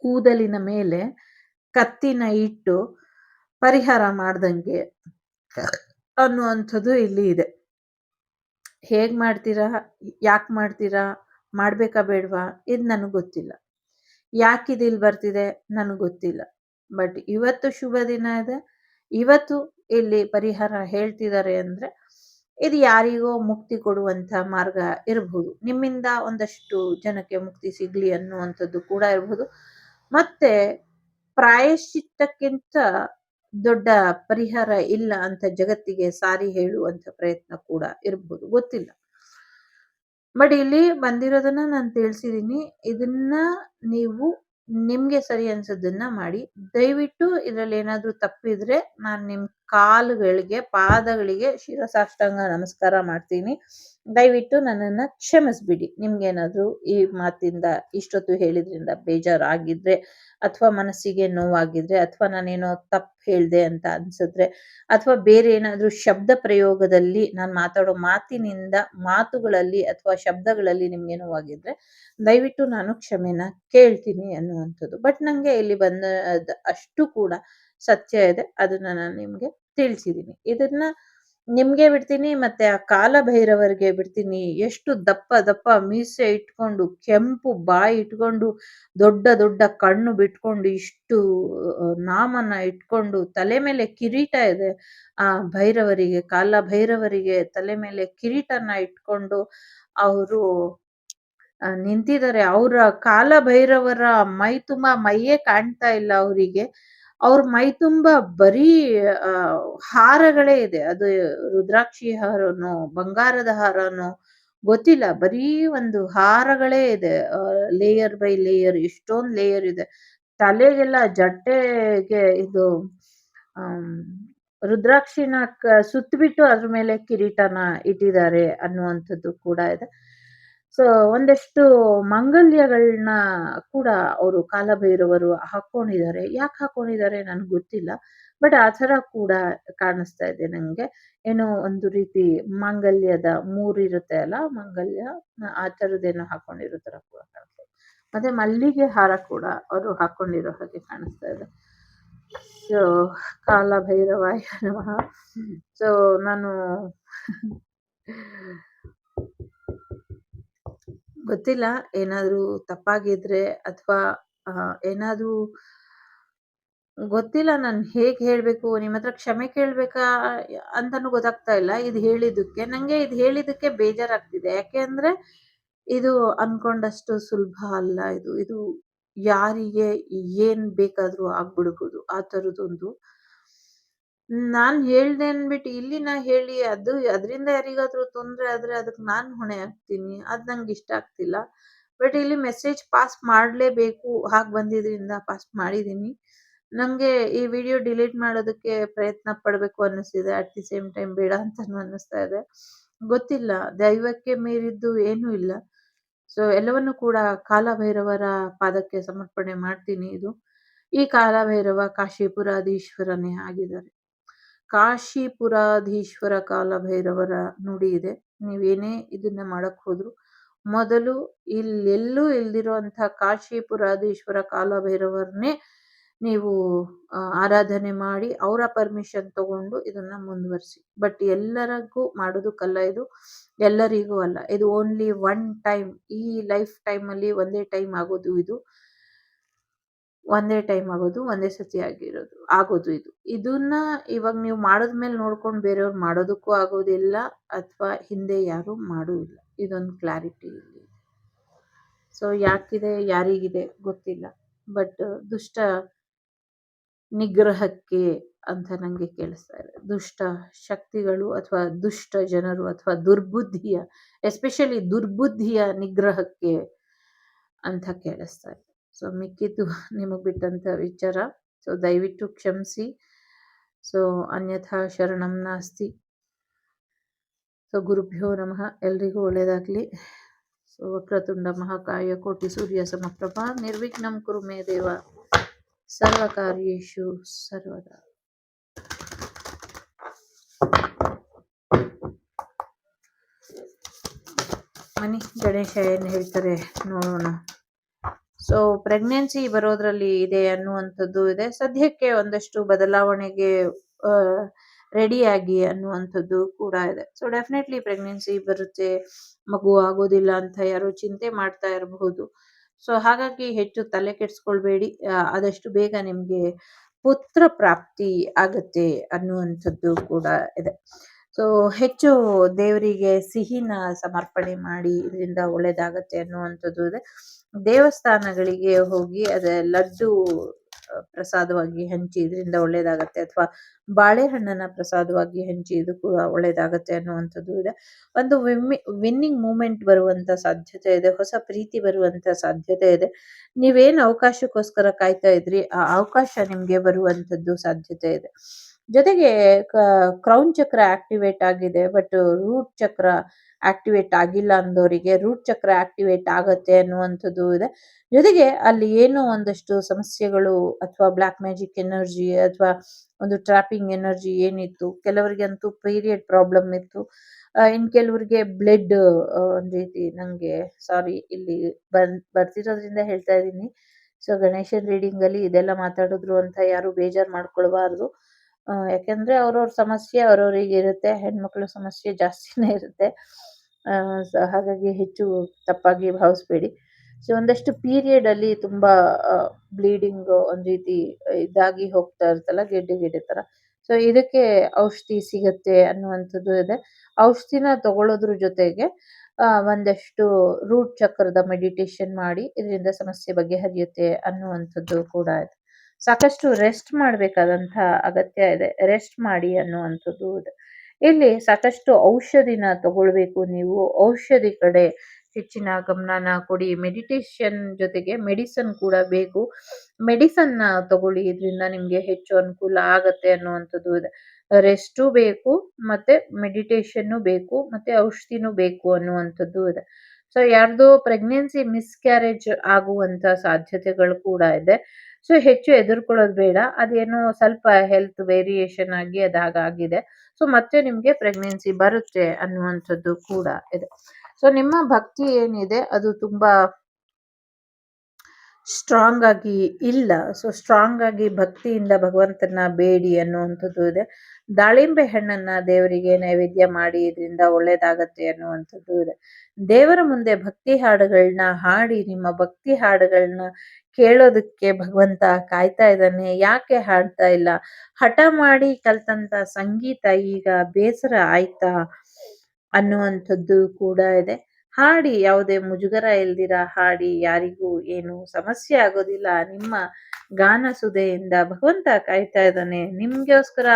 ಕೂದಲಿನ ಮೇಲೆ ಕತ್ತಿನ ಇಟ್ಟು ಪರಿಹಾರ ಮಾಡ್ದಂಗೆ ಅನ್ನುವಂಥದ್ದು ಇಲ್ಲಿ ಇದೆ. ಹೇಗ್ ಮಾಡ್ತೀರಾ, ಯಾಕೆ ಮಾಡ್ತೀರಾ, ಮಾಡ್ಬೇಕಾ ಬೇಡ್ವಾ ಇದು ನನಗೆ ಗೊತ್ತಿಲ್ಲ. ಯಾಕಿದು ಇಲ್ಲಿ ಬರ್ತಿದೆ ನನಗೆ ಗೊತ್ತಿಲ್ಲ. ಬಟ್ ಇವತ್ತು ಶುಭ ದಿನ ಇದೆ. ಇವತ್ತು ಇಲ್ಲಿ ಪರಿಹಾರ ಹೇಳ್ತಿದ್ದಾರೆ ಅಂದ್ರೆ ಇದು ಯಾರಿಗೋ ಮುಕ್ತಿ ಕೊಡುವಂತ ಮಾರ್ಗ ಇರಬಹುದು. ನಿಮ್ಮಿಂದ ಒಂದಷ್ಟು ಜನಕ್ಕೆ ಮುಕ್ತಿ ಸಿಗ್ಲಿ ಅನ್ನುವಂಥದ್ದು ಕೂಡ ಇರಬಹುದು. ಮತ್ತೆ ಪ್ರಾಯಶ್ಚಿತ್ತಕ್ಕಿಂತ ದೊಡ್ಡ ಪರಿಹಾರ ಇಲ್ಲ ಅಂತ ಜಗತ್ತಿಗೆ ಸಾರಿ ಹೇಳುವಂತ ಪ್ರಯತ್ನ ಕೂಡ ಇರಬಹುದು, ಗೊತ್ತಿಲ್ಲ. ಬಟ್ ಇಲ್ಲಿ ಬಂದಿರೋದನ್ನ ನಾನು ತಿಳಿಸಿದೀನಿ. ಇದನ್ನ ನೀವು ನಿಮ್ಗೆ ಸರಿ ಅನ್ಸೋದನ್ನ ಮಾಡಿ. ದಯವಿಟ್ಟು ಇದ್ರಲ್ಲಿ ಏನಾದ್ರೂ ತಪ್ಪಿದ್ರೆ ನಾನು ನಿಮ್ ಕಾಲುಗಳಿಗೆ ಪಾದಗಳಿಗೆ ಶಿರಸಾಷ್ಟಾಂಗ ನಮಸ್ಕಾರ ಮಾಡ್ತೀನಿ. ದಯವಿಟ್ಟು ನನ್ನನ್ನ ಕ್ಷಮಿಸ್ಬಿಡಿ. ನಿಮ್ಗೇನಾದ್ರೂ ಈ ಮಾತಿಂದ ಇಷ್ಟೊತ್ತು ಹೇಳಿದ್ರಿಂದ ಬೇಜಾರಾಗಿದ್ರೆ, ಅಥವಾ ಮನಸ್ಸಿಗೆ ನೋವಾಗಿದ್ರೆ, ಅಥವಾ ನಾನೇನೋ ತಪ್ಪು ಹೇಳ್ದೆ ಅಂತ ಅನ್ಸಿದ್ರೆ, ಅಥವಾ ಬೇರೆ ಏನಾದ್ರೂ ಶಬ್ದ ಪ್ರಯೋಗದಲ್ಲಿ ನಾನು ಮಾತಾಡೋ ಮಾತುಗಳಲ್ಲಿ ಅಥವಾ ಶಬ್ದಗಳಲ್ಲಿ ನಿಮ್ಗೆ ನೋವಾಗಿದ್ರೆ ದಯವಿಟ್ಟು ನಾನು ಕ್ಷಮೆನ ಕೇಳ್ತೀನಿ ಅನ್ನುವಂಥದ್ದು. ಬಟ್ ನಂಗೆ ಇಲ್ಲಿ ಬಂದ ಅಷ್ಟು ಕೂಡ ಸತ್ಯ ಇದೆ, ಅದನ್ನ ನಾನು ನಿಮ್ಗೆ ತಿಳಿಸಿದೀನಿ. ಇದನ್ನ ನಿಮ್ಗೆ ಬಿಡ್ತೀನಿ, ಮತ್ತೆ ಆ ಕಾಲಭೈರವರಿಗೆ ಬಿಡ್ತೀನಿ. ಎಷ್ಟು ದಪ್ಪ ದಪ್ಪ ಮೀಸೆ ಇಟ್ಕೊಂಡು, ಕೆಂಪು ಬಾಯಿ ಇಟ್ಕೊಂಡು, ದೊಡ್ಡ ದೊಡ್ಡ ಕಣ್ಣು ಬಿಟ್ಕೊಂಡು, ಇಷ್ಟು ನಾಮನ ಇಟ್ಕೊಂಡು, ತಲೆ ಮೇಲೆ ಕಿರೀಟ ಇದೆ ಆ ಭೈರವರಿಗೆ, ಕಾಲ ಭೈರವರಿಗೆ ತಲೆ ಮೇಲೆ ಕಿರೀಟನ ಇಟ್ಕೊಂಡು ಅವರು ನಿಂತಿದ್ದಾರೆ. ಅವರ ಕಾಲ ಭೈರವರ ಮೈ ತುಂಬಾ ಮೈಯೇ ಕಾಣ್ತಾ ಇಲ್ಲ ಅವರಿಗೆ. ಅವ್ರ ಮೈ ತುಂಬಾ ಬರೀ ಹಾರಗಳೇ ಇದೆ. ಅದು ರುದ್ರಾಕ್ಷಿ ಹಾರನೋ ಬಂಗಾರದ ಹಾರನೋ ಗೊತ್ತಿಲ್ಲ, ಬರೀ ಒಂದು ಹಾರಗಳೇ ಇದೆ. ಲೇಯರ್ ಬೈ ಲೇಯರ್, ಇಷ್ಟೊಂದು ಲೇಯರ್ ಇದೆ. ತಲೆಗೆಲ್ಲ ಜಟ್ಟೆಗೆ ಇದು ರುದ್ರಾಕ್ಷಿನ ಸುತ್ತಬಿಟ್ಟು ಅದ್ರ ಮೇಲೆ ಕಿರೀಟನ ಇಟ್ಟಿದ್ದಾರೆ ಅನ್ನುವಂಥದ್ದು ಕೂಡ ಇದೆ. ಸೊ ಒಂದಷ್ಟು ಮಂಗಲ್ಯಗಳನ್ನ ಕೂಡ ಅವರು ಕಾಲಭೈರವರು ಹಾಕೊಂಡಿದ್ದಾರೆ. ಯಾಕೆ ಹಾಕೊಂಡಿದ್ದಾರೆ ನನ್ಗೆ ಗೊತ್ತಿಲ್ಲ. ಬಟ್ ಆ ತರ ಕೂಡ ಕಾಣಿಸ್ತಾ ಇದೆ ನಂಗೆ. ಏನೋ ಒಂದು ರೀತಿ ಮಾಂಗಲ್ಯದ ಮೂರಿರುತ್ತೆ ಅಲ್ಲ, ಮಾಂಗಲ್ಯ ಆ ತರದ್ದೇನೋ ಹಾಕೊಂಡಿರೋ ತರ ಕೂಡ ಕಾಣಿಸ್ತಾ ಇದೆ. ಮತ್ತೆ ಮಲ್ಲಿಗೆ ಹಾರ ಕೂಡ ಅವರು ಹಾಕೊಂಡಿರೋ ಹಾಗೆ ಕಾಣಿಸ್ತಾ ಇದೆ. ಸೊ ಕಾಲಭೈರವಾಯ ನಮಃ. ಸೊ ನಾನು ಗೊತ್ತಿಲ್ಲ, ಏನಾದ್ರೂ ತಪ್ಪಾಗಿದ್ರೆ ಅಥವಾ ಏನಾದ್ರೂ ಗೊತ್ತಿಲ್ಲ, ನಾನು ಹೇಗ್ ಹೇಳ್ಬೇಕು, ನಿಮ್ಮ ಹತ್ರ ಕ್ಷಮೆ ಕೇಳ್ಬೇಕಾ ಅಂತಾನು ಗೊತ್ತಾಗ್ತಾ ಇಲ್ಲ. ಇದು ಹೇಳಿದ್ದಕ್ಕೆ ಬೇಜಾರಾಗ್ತಿದೆ. ಯಾಕೆ ಅಂದ್ರೆ ಇದು ಅನ್ಕೊಂಡಷ್ಟು ಸುಲಭ ಅಲ್ಲ. ಇದು ಯಾರಿಗೆ ಏನ್ ಬೇಕಾದ್ರೂ ಆಗ್ಬಿಡ್ಬೋದು ಆ ತರದೊಂದು. ನಾನ್ ಹೇಳ್ದೆ ಅನ್ಬಿಟ್ಟು ಇಲ್ಲಿ ನಾ ಹೇಳಿ ಅದ್ರಿಂದ ಯಾರಿಗಾದ್ರೂ ತೊಂದ್ರೆ ಆದ್ರೆ ಅದಕ್ಕೆ ನಾನ್ ಹೊಣೆ ಆಗ್ತೀನಿ. ಅದ್ ನಂಗೆ ಇಷ್ಟ ಆಗ್ತಿಲ್ಲ. ಬಟ್ ಇಲ್ಲಿ ಮೆಸೇಜ್ ಪಾಸ್ ಮಾಡ್ಲೇಬೇಕು, ಹಾಗ್ ಬಂದಿದ್ರಿಂದ ಪಾಸ್ ಮಾಡಿದೀನಿ. ನಂಗೆ ಈ ವಿಡಿಯೋ ಡಿಲೀಟ್ ಮಾಡೋದಕ್ಕೆ ಪ್ರಯತ್ನ ಪಡ್ಬೇಕು ಅನ್ನಿಸ್ತಿದೆ. ಅಟ್ ದಿ ಸೇಮ್ ಟೈಮ್ ಬೇಡ ಅಂತಾನು ಅನ್ನಿಸ್ತಾ ಇದೆ. ಗೊತ್ತಿಲ್ಲ, ದೈವಕ್ಕೆ ಮೀರಿದ್ದು ಏನೂ ಇಲ್ಲ. ಸೊ ಎಲ್ಲವನ್ನು ಕೂಡ ಕಾಲಭೈರವರ ಪಾದಕ್ಕೆ ಸಮರ್ಪಣೆ ಮಾಡ್ತೀನಿ. ಈ ಕಾಲಭೈರವ ಕಾಶಿಪುರಾಧೀಶ್ವರನೇ ಆಗಿದ್ದಾರೆ. ಕಾಶಿಪುರಾಧೀಶ್ವರ ಕಾಲಭೈರವರ ನುಡಿ ಇದೆ. ನೀವೇನೇ ಇದನ್ನ ಮಾಡಕ್ ಹೋದ್ರು ಮೊದಲು ಇಲ್ಲೆಲ್ಲೂ ಇಲ್ದಿರೋಂಥ ಕಾಶಿಪುರಾಧೀಶ್ವರ ಕಾಲಭೈರವರನ್ನೇ ನೀವು ಆರಾಧನೆ ಮಾಡಿ ಅವರ ಪರ್ಮಿಷನ್ ತಗೊಂಡು ಇದನ್ನ ಮುಂದುವರಿಸಿ. ಬಟ್ ಎಲ್ಲರಿಗೂ ಮಾಡೋದಕ್ಕಲ್ಲ ಇದು, ಎಲ್ಲರಿಗೂ ಅಲ್ಲ. ಇದು ಓನ್ಲಿ ಒನ್ ಟೈಮ್, ಈ ಲೈಫ್ ಟೈಮ್ ಅಲ್ಲಿ ಒಂದೇ ಟೈಮ್ ಆಗೋದು ಇದು. ಒಂದೇ ಟೈಮ್ ಆಗೋದು, ಒಂದೇ ಸತಿ ಆಗೋದು ಇದು. ಇದನ್ನ ಇವಾಗ ನೀವು ಮಾಡೋದ್ಮೇಲೆ ನೋಡ್ಕೊಂಡು ಬೇರೆಯವ್ರು ಮಾಡೋದಕ್ಕೂ ಆಗೋದಿಲ್ಲ, ಅಥವಾ ಹಿಂದೆ ಯಾರು ಮಾಡೂ ಇಲ್ಲ. ಇದೊಂದು ಕ್ಲಾರಿಟಿ ಇಲ್ಲಿ. ಸೊ ಯಾಕಿದೆ, ಯಾರಿಗಿದೆ ಗೊತ್ತಿಲ್ಲ. ಬಟ್ ದುಷ್ಟ ನಿಗ್ರಹಕ್ಕೆ ಅಂತ ನಂಗೆ ಕೇಳಿಸ್ತಾ ಇದೆ. ದುಷ್ಟ ಶಕ್ತಿಗಳು ಅಥವಾ ದುಷ್ಟ ಜನರು ಅಥವಾ ದುರ್ಬುದ್ಧಿಯ, ಎಸ್ಪೆಷಲಿ ದುರ್ಬುದ್ಧಿಯ ನಿಗ್ರಹಕ್ಕೆ ಅಂತ ಕೇಳಿಸ್ತಾ ಇದೆ. ಸೊ ಮಿಕ್ಕಿದ್ದು ನಿಮಗೆ ಬಿಟ್ಟಂತ ವಿಚಾರ. ಸೊ ದಯವಿಟ್ಟು ಕ್ಷಮಿಸಿ. ಸೊ ಅನ್ಯಥಾ ಶರಣಂ ನಾಸ್ತಿ. ಸೊ ಗುರುಭ್ಯೋ ನಮಃ. ಎಲ್ರಿಗೂ ಒಳ್ಳೆಯದಾಗಲಿ. ಸೊ ವಕ್ರತುಂಡ ಮಹಾಕಾಯ ಕೋಟಿ ಸೂರ್ಯ ಸಮಪ್ರಭಾ ನಿರ್ವಿಘ್ನಂ ಕುರು ಮೇ ದೇವ ಸರ್ವಕಾರ್ಯೇಷು ಸರ್ವದಾ. ಮನಿ ಗಣೇಶ ಏನು ಹೇಳ್ತಾರೆ ನೋಡೋಣ. ಸೊ ಪ್ರೆಗ್ನೆನ್ಸಿ ಬರೋದ್ರಲ್ಲಿ ಇದೆ ಅನ್ನುವಂಥದ್ದು ಇದೆ. ಸದ್ಯಕ್ಕೆ ಒಂದಷ್ಟು ಬದಲಾವಣೆಗೆ ರೆಡಿಯಾಗಿ ಅನ್ನುವಂಥದ್ದು ಕೂಡ ಇದೆ. ಸೊ ಡೆಫಿನೆಟ್ಲಿ ಪ್ರೆಗ್ನೆನ್ಸಿ ಬರುತ್ತೆ, ಮಗು ಆಗೋದಿಲ್ಲ ಅಂತ ಯಾರು ಚಿಂತೆ ಮಾಡ್ತಾ ಇರಬಹುದು. ಸೊ ಹಾಗಾಗಿ ಹೆಚ್ಚು ತಲೆ ಕೆಡಿಸ್ಕೊಳ್ಬೇಡಿ. ಆದಷ್ಟು ಬೇಗ ನಿಮ್ಗೆ ಪುತ್ರ ಪ್ರಾಪ್ತಿ ಆಗತ್ತೆ ಅನ್ನುವಂಥದ್ದು ಕೂಡ ಇದೆ. ಸೊ ಹೆಚ್ಚು ದೇವರಿಗೆ ಸಿಹಿನ ಸಮರ್ಪಣೆ ಮಾಡಿ ಇದರಿಂದ ಒಳ್ಳೇದಾಗತ್ತೆ ಅನ್ನುವಂಥದ್ದು ಇದೆ. ದೇವಸ್ಥಾನಗಳಿಗೆ ಹೋಗಿ ಅದ ಲಡ್ಡು ಪ್ರಸಾದವಾಗಿ ಹಂಚಿ ಇದರಿಂದ ಒಳ್ಳೇದಾಗತ್ತೆ, ಅಥವಾ ಬಾಳೆಹಣ್ಣನ್ನ ಪ್ರಸಾದವಾಗಿ ಹಂಚಿ ಇದು ಕೂಡ ಒಳ್ಳೇದಾಗತ್ತೆ ಅನ್ನುವಂಥದ್ದು ಇದೆ. ಒಂದು ವಿನ್ನಿಂಗ್ ಮೂಮೆಂಟ್ ಬರುವಂತ ಸಾಧ್ಯತೆ ಇದೆ, ಹೊಸ ಪ್ರೀತಿ ಬರುವಂತ ಸಾಧ್ಯತೆ ಇದೆ. ನೀವೇನ್ ಅವಕಾಶಕ್ಕೋಸ್ಕರ ಕಾಯ್ತಾ ಇದ್ರಿ ಆ ಅವಕಾಶ ನಿಮ್ಗೆ ಬರುವಂತದ್ದು ಸಾಧ್ಯತೆ ಇದೆ. ಜೊತೆಗೆ ಕ್ರೌನ್ ಚಕ್ರ ಆಕ್ಟಿವೇಟ್ ಆಗಿದೆ, ಬಟ್ ರೂಟ್ ಚಕ್ರ ಆಕ್ಟಿವೇಟ್ ಆಗಿಲ್ಲ ಅಂದವರಿಗೆ ರೂಟ್ ಚಕ್ರ ಆಕ್ಟಿವೇಟ್ ಆಗತ್ತೆ ಅನ್ನುವಂಥದ್ದು ಇದೆ. ಜೊತೆಗೆ ಅಲ್ಲಿ ಏನೋ ಒಂದಷ್ಟು ಸಮಸ್ಯೆಗಳು ಅಥವಾ ಬ್ಲ್ಯಾಕ್ ಮ್ಯಾಜಿಕ್ ಎನರ್ಜಿ ಅಥವಾ ಒಂದು ಟ್ರಾಪಿಂಗ್ ಎನರ್ಜಿ ಏನಿತ್ತು, ಕೆಲವರಿಗೆ ಅಂತೂ ಪೀರಿಯಡ್ ಪ್ರಾಬ್ಲಮ್ ಇತ್ತು. ಇನ್ ಕೆಲವರಿಗೆ ಬ್ಲಡ್ ಒಂದ್ ರೀತಿ, ನಂಗೆ ಸಾರಿ ಇಲ್ಲಿ ಬರ್ತಿರೋದ್ರಿಂದ ಹೇಳ್ತಾ ಇದ್ದೀನಿ. ಸೊ ಗಣೇಶನ್ ರೀಡಿಂಗ್ ಅಲ್ಲಿ ಇದೆಲ್ಲ ಮಾತಾಡಿದ್ರು ಅಂತ ಯಾರು ಬೇಜಾರ್ ಮಾಡ್ಕೊಳ್ಬಾರ್ದು. ಯಾಕಂದ್ರೆ ಅವ್ರವ್ರ ಸಮಸ್ಯೆ ಅವ್ರವ್ರಿಗೆ ಇರುತ್ತೆ, ಹೆಣ್ಮಕ್ಳ ಸಮಸ್ಯೆ ಜಾಸ್ತಿನೇ ಇರುತ್ತೆ. ಹಾಗಾಗಿ ಹೆಚ್ಚು ತಪ್ಪಾಗಿ ಭಾವಿಸ್ಬೇಡಿ. ಸೊ ಒಂದಷ್ಟು ಪೀರಿಯಡ್ ಅಲ್ಲಿ ತುಂಬಾ ಬ್ಲೀಡಿಂಗ್ ಒಂದ್ ರೀತಿ ಇದಾಗಿ ಹೋಗ್ತಾ ಇರ್ತಲ್ಲ, ಗೆಡ್ಡೆ ತರ. ಸೊ ಇದಕ್ಕೆ ಔಷಧಿ ಸಿಗತ್ತೆ ಅನ್ನುವಂಥದ್ದು ಇದೆ. ಔಷಧಿನ ತಗೊಳ್ಳೋದ್ರ ಜೊತೆಗೆ ಒಂದಷ್ಟು ರೂಟ್ ಚಕ್ರದ ಮೆಡಿಟೇಷನ್ ಮಾಡಿ ಇದರಿಂದ ಸಮಸ್ಯೆ ಬಗೆಹರಿಯುತ್ತೆ ಅನ್ನುವಂಥದ್ದು ಕೂಡ ಇದೆ. ಸಾಕಷ್ಟು ರೆಸ್ಟ್ ಮಾಡ್ಬೇಕಾದಂತ ಅಗತ್ಯ ಇದೆ, ರೆಸ್ಟ್ ಮಾಡಿ ಅನ್ನುವಂಥದ್ದು ಇದೆ. ಇಲ್ಲಿ ಸಾಕಷ್ಟು ಔಷಧಿನ ತಗೊಳ್ಬೇಕು ನೀವು, ಔಷಧಿ ಕಡೆ ಹೆಚ್ಚಿನ ಗಮನನ ಕೊಡಿ. ಮೆಡಿಟೇಷನ್ ಜೊತೆಗೆ ಮೆಡಿಸನ್ ಕೂಡ ಬೇಕು, ಮೆಡಿಸನ್ ನ ತಗೊಳ್ಳಿ, ಇದರಿಂದ ನಿಮ್ಗೆ ಹೆಚ್ಚು ಅನುಕೂಲ ಆಗತ್ತೆ ಅನ್ನುವಂಥದ್ದು ಇದೆ. ರೆಸ್ಟು ಬೇಕು, ಮತ್ತೆ ಮೆಡಿಟೇಷನ್ ಬೇಕು, ಮತ್ತೆ ಔಷಧಿನೂ ಬೇಕು ಅನ್ನುವಂಥದ್ದು ಇದೆ. ಸೊ ಯಾರ್ದೋ ಪ್ರೆಗ್ನೆನ್ಸಿ ಮಿಸ್ಕ್ಯಾರೇಜ್ ಆಗುವಂತ ಸಾಧ್ಯತೆಗಳು ಕೂಡ ಇದೆ. ಸೊ ಹೆಚ್ಚು ಹೆದರ್ಕೊಳ್ಳೋದು ಬೇಡ, ಅದೇನೋ ಸ್ವಲ್ಪ ಹೆಲ್ತ್ ವೇರಿಯೇಷನ್ ಆಗಿ ಅದಾಗಿದೆ. ಸೊ ಮತ್ತೆ ನಿಮ್ಗೆ ಪ್ರೆಗ್ನೆನ್ಸಿ ಬರುತ್ತೆ ಅನ್ನುವಂಥದ್ದು ಕೂಡ ಇದೆ. ಸೊ ನಿಮ್ಮ ಭಕ್ತಿ ಏನಿದೆ ಅದು ತುಂಬಾ ಸ್ಟ್ರಾಂಗ್ ಆಗಿ ಇಲ್ಲ. ಸೊ ಸ್ಟ್ರಾಂಗ್ ಆಗಿ ಭಕ್ತಿಯಿಂದ ಭಗವಂತನ ಬೇಡಿ ಅನ್ನುವಂಥದ್ದು ಇದೆ. ದಾಳಿಂಬೆ ಹಣ್ಣನ್ನ ದೇವರಿಗೆ ನೈವೇದ್ಯ ಮಾಡಿ ಇದರಿಂದ ಒಳ್ಳೇದಾಗತ್ತೆ ಅನ್ನುವಂಥದ್ದು ಇದೆ. ದೇವರ ಮುಂದೆ ಭಕ್ತಿ ಹಾಡುಗಳನ್ನ ಹಾಡಿ, ನಿಮ್ಮ ಭಕ್ತಿ ಹಾಡುಗಳನ್ನ ಕೇಳೋದಕ್ಕೆ ಭಗವಂತ ಕಾಯ್ತಾ ಇದ್ದಾನೆ. ಯಾಕೆ ಹಾಡ್ತಾ ಇಲ್ಲ? ಹಠ ಮಾಡಿ ಕಲ್ತಂತ ಸಂಗೀತ ಈಗ ಬೇಸರ ಆಯ್ತಾ ಅನ್ನುವಂಥದ್ದು ಕೂಡ ಇದೆ. ಹಾಡಿ, ಯಾವುದೇ ಮುಜುಗರ ಇಲ್ದಿರ ಹಾಡಿ, ಯಾರಿಗೂ ಏನು ಸಮಸ್ಯೆ ಆಗೋದಿಲ್ಲ. ನಿಮ್ಮ ಗಾನ ಸುಧೆಯಿಂದ ಭಗವಂತ ಕಾಯ್ತಾ ಇದ್ದಾನೆ. ನಿಮ್ಗೋಸ್ಕರ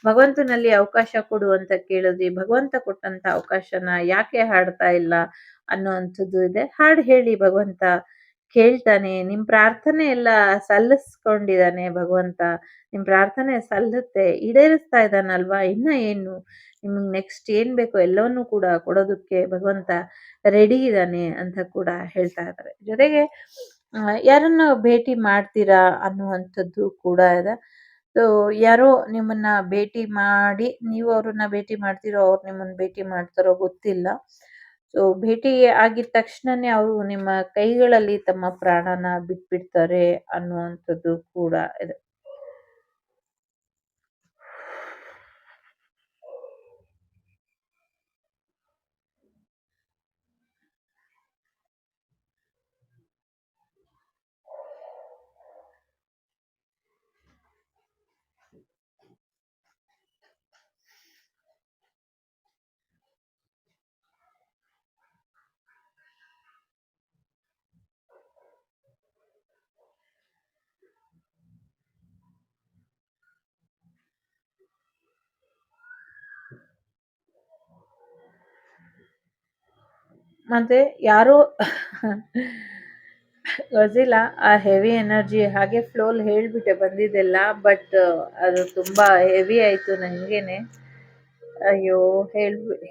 ಭಗವಂತನಲ್ಲಿ ಅವಕಾಶ ಕೊಡು ಅಂತ ಕೇಳಿದ್ರಿ, ಭಗವಂತ ಕೊಟ್ಟಂತ ಅವಕಾಶನ ಯಾಕೆ ಹಾಡ್ತಾ ಇಲ್ಲ ಅನ್ನುವಂಥದ್ದು ಇದೆ. ಹಾಡು ಹೇಳಿ, ಭಗವಂತ ಕೇಳ್ತಾನೆ. ನಿಮ್ ಪ್ರಾರ್ಥನೆ ಎಲ್ಲ ಸಲ್ಲಿಸ್ಕೊಂಡಿದ್ದಾನೆ ಭಗವಂತ. ನಿಮ್ ಪ್ರಾರ್ಥನೆ ಸಲ್ಲುತ್ತೆ, ಈಡೇರಿಸ್ತಾ ಇದ್ದಾನಲ್ವಾ. ಇನ್ನ ಏನು ನಿಮ್ಗೆ ನೆಕ್ಸ್ಟ್ ಏನ್ ಬೇಕೋ ಎಲ್ಲವನ್ನೂ ಕೂಡ ಕೊಡೋದಕ್ಕೆ ಭಗವಂತ ರೆಡಿ ಇದ್ದಾನೆ ಅಂತ ಕೂಡ ಹೇಳ್ತಾ ಇದ್ದಾರೆ. ಜೊತೆಗೆ ಯಾರನ್ನ ಭೇಟಿ ಮಾಡ್ತೀರಾ ಅನ್ನುವಂಥದ್ದು ಕೂಡ ಇದೆ. ಸೊ ಯಾರೋ ನಿಮ್ಮನ್ನ ಭೇಟಿ ಮಾಡಿ, ನೀವು ಅವ್ರನ್ನ ಭೇಟಿ ಮಾಡ್ತೀರೋ, ಅವ್ರು ನಿಮ್ಮನ್ನ ಭೇಟಿ ಮಾಡ್ತಾರೋ ಗೊತ್ತಿಲ್ಲ. ಸೊ ಭೇಟಿ ಆಗಿದ ತಕ್ಷಣನೇ ಅವರು ನಿಮ್ಮ ಕೈಗಳಲ್ಲಿ ತಮ್ಮ ಪ್ರಾಣನ ಬಿಟ್ಬಿಡ್ತಾರೆ ಅನ್ನುವಂಥದ್ದು ಕೂಡ ಇದೆ. ಮತ್ತೆ ಯಾರೋ ಗೊತ್ತಿಲ್ಲ. ಆ ಹೆವಿ ಎನರ್ಜಿ ಹಾಗೆ ಫ್ಲೋಲ್ ಹೇಳ್ಬಿಟ್ಟೆ ಬಂದಿದ್ದೆಲ್ಲ. ಬಟ್ ಅದು ತುಂಬಾ ಹೆವಿ ಆಯ್ತು ನಂಗೇನೆ. ಅಯ್ಯೋ!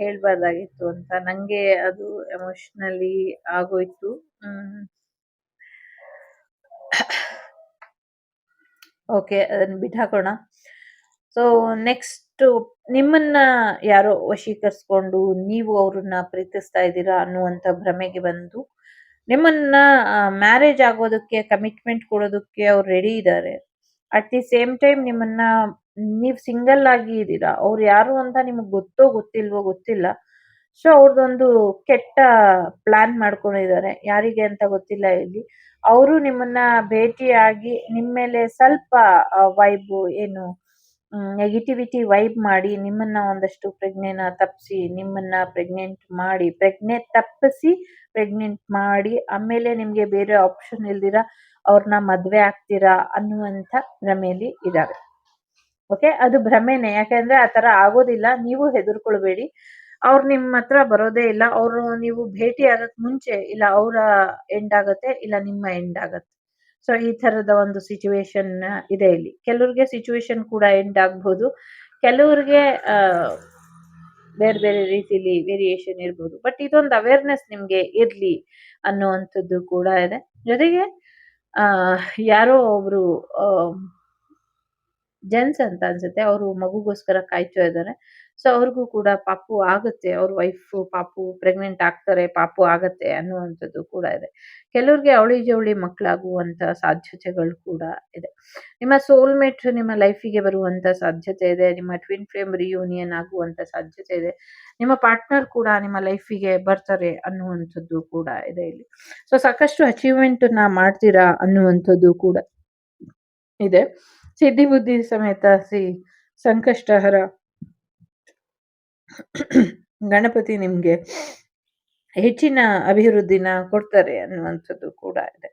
ಹೇಳ್ಬಾರ್ದಾಗಿತ್ತು ಅಂತ. ನಂಗೆ ಅದು ಎಮೋಷನಲಿ ಆಗೋಯ್ತು. ಹ್ಮ್. ಓಕೆ. ಅದನ್ನ ಬಿಟ್ಟಾಕೋಣ. ಸೊ ನೆಕ್ಸ್ಟ್, ನಿಮ್ಮನ್ನ ಯಾರೋ ವಶೀಕರಿಸ್ಕೊಂಡು ನೀವು ಅವ್ರನ್ನ ಪ್ರೀತಿಸ್ತಾ ಇದ್ದೀರಾ ಅನ್ನುವಂಥ ಭ್ರಮೆಗೆ ಬಂದು ನಿಮ್ಮನ್ನ ಮ್ಯಾರೇಜ್ ಆಗೋದಕ್ಕೆ ಕಮಿಟ್ಮೆಂಟ್ ಕೊಡೋದಕ್ಕೆ ಅವ್ರು ರೆಡಿ ಇದ್ದಾರೆ. ಅಟ್ ದಿ ಸೇಮ್ ಟೈಮ್ ನಿಮ್ಮನ್ನ, ನೀವ್ ಸಿಂಗಲ್ ಆಗಿ ಇದ್ದೀರಾ. ಅವ್ರು ಯಾರು ಅಂತ ನಿಮಗ್ ಗೊತ್ತೋ ಗೊತ್ತಿಲ್ವೋ ಗೊತ್ತಿಲ್ಲ. ಸೊ ಅವ್ರದೊಂದು ಕೆಟ್ಟ ಪ್ಲಾನ್ ಮಾಡ್ಕೊಂಡಿದ್ದಾರೆ. ಯಾರಿಗೆ ಅಂತ ಗೊತ್ತಿಲ್ಲ ಇಲ್ಲಿ. ಅವರು ನಿಮ್ಮನ್ನ ಭೇಟಿಯಾಗಿ ನಿಮ್ಮ ಮೇಲೆ ಸ್ವಲ್ಪ ವೈಬ್ ಏನು ನೆಗೆಟಿವಿಟಿ ವೈಬ್ ಮಾಡಿ ನಿಮ್ಮನ್ನ ಒಂದಷ್ಟು ಪ್ರಜ್ಞೆನ ತಪ್ಪಿಸಿ, ನಿಮ್ಮನ್ನ ಪ್ರೆಗ್ನೆಂಟ್ ಮಾಡಿ, ಪ್ರಜ್ಞೆ ತಪ್ಪಿಸಿ ಪ್ರೆಗ್ನೆಂಟ್ ಮಾಡಿ, ಆಮೇಲೆ ನಿಮ್ಗೆ ಬೇರೆ ಆಪ್ಷನ್ ಇಲ್ದಿರ ಅವ್ರನ್ನ ಮದ್ವೆ ಆಗ್ತೀರಾ ಅನ್ನುವಂಥ ಭ್ರಮೆಯಲ್ಲಿ ಇದಾವೆ. ಓಕೆ, ಅದು ಭ್ರಮೆನೆ. ಯಾಕಂದ್ರೆ ಆ ತರ ಆಗೋದಿಲ್ಲ. ನೀವು ಹೆದರ್ಕೊಳ್ಬೇಡಿ. ಅವ್ರು ನಿಮ್ಮ ಹತ್ರ ಬರೋದೇ ಇಲ್ಲ. ಅವ್ರು ನೀವು ಭೇಟಿ ಆಗಕ್ ಮುಂಚೆ ಇಲ್ಲ ಅವರ ಎಂಡ್ ಆಗತ್ತೆ, ಇಲ್ಲ ನಿಮ್ಮ ಎಂಡ್ ಆಗತ್ತೆ. ಸೊ ಈ ತರದ ಒಂದು ಸಿಚುವೇಶನ್ ಇದೆ ಇಲ್ಲಿ. ಕೆಲವ್ರಿಗೆ ಸಿಚುವೇಶನ್ ಕೂಡ ಎಂಡ್ ಆಗ್ಬಹುದು, ಕೆಲವ್ರಿಗೆ ಬೇರೆ ಬೇರೆ ರೀತಿಲಿ ವೇರಿಯೇಷನ್ ಇರ್ಬೋದು. ಬಟ್ ಇದೊಂದು ಅವೇರ್ನೆಸ್ ನಿಮ್ಗೆ ಇರ್ಲಿ ಅನ್ನುವಂಥದ್ದು ಕೂಡ ಇದೆ. ಜೊತೆಗೆ ಆ ಯಾರೋ ಒಬ್ರು ಜೆಂಟ್ಸ್ ಅಂತ ಅನ್ಸುತ್ತೆ, ಅವರು ಮಗುಗೋಸ್ಕರ ಕಾಯ್ತಾ ಇದ್ದಾರೆ. ಸೊ ಅವ್ರಿಗೂ ಕೂಡ ಪಾಪು ಆಗುತ್ತೆ, ಅವ್ರ ವೈಫ್ ಪಾಪು ಪ್ರೆಗ್ನೆಂಟ್ ಆಗ್ತಾರೆ, ಪಾಪು ಆಗತ್ತೆ ಅನ್ನುವಂಥದ್ದು ಕೂಡ ಇದೆ. ಕೆಲವ್ರಿಗೆ ಅವಳಿ ಜವಳಿ ಮಕ್ಕಳಾಗುವಂತ ಸಾಧ್ಯತೆಗಳು ಕೂಡ ಇದೆ. ನಿಮ್ಮ ಸೋಲ್ಮೇಟ್ ನಿಮ್ಮ ಲೈಫಿಗೆ ಬರುವಂತ ಸಾಧ್ಯತೆ ಇದೆ. ನಿಮ್ಮ ಟ್ವಿನ್ ಫ್ಲೇಮ್ ರಿಯೂನಿಯನ್ ಆಗುವಂತ ಸಾಧ್ಯತೆ ಇದೆ. ನಿಮ್ಮ ಪಾರ್ಟ್ನರ್ ಕೂಡ ನಿಮ್ಮ ಲೈಫಿಗೆ ಬರ್ತಾರೆ ಅನ್ನುವಂಥದ್ದು ಕೂಡ ಇದೆ ಇಲ್ಲಿ. ಸೊ ಸಾಕಷ್ಟು ಅಚೀವ್ಮೆಂಟ್ ಮಾಡ್ತೀರಾ ಅನ್ನುವಂಥದ್ದು ಕೂಡ ಇದೆ. ಸಿದ್ಧಿ ಬುದ್ಧಿ ಸಮೇತ ಸಂಕಷ್ಟಹರ ಗಣಪತಿ ನಿಮ್ಗೆ ಹೆಚ್ಚಿನ ಅಭಿವೃದ್ಧಿನ ಕೊಡ್ತಾರೆ ಅನ್ನುವಂಥದ್ದು ಕೂಡ ಇದೆ.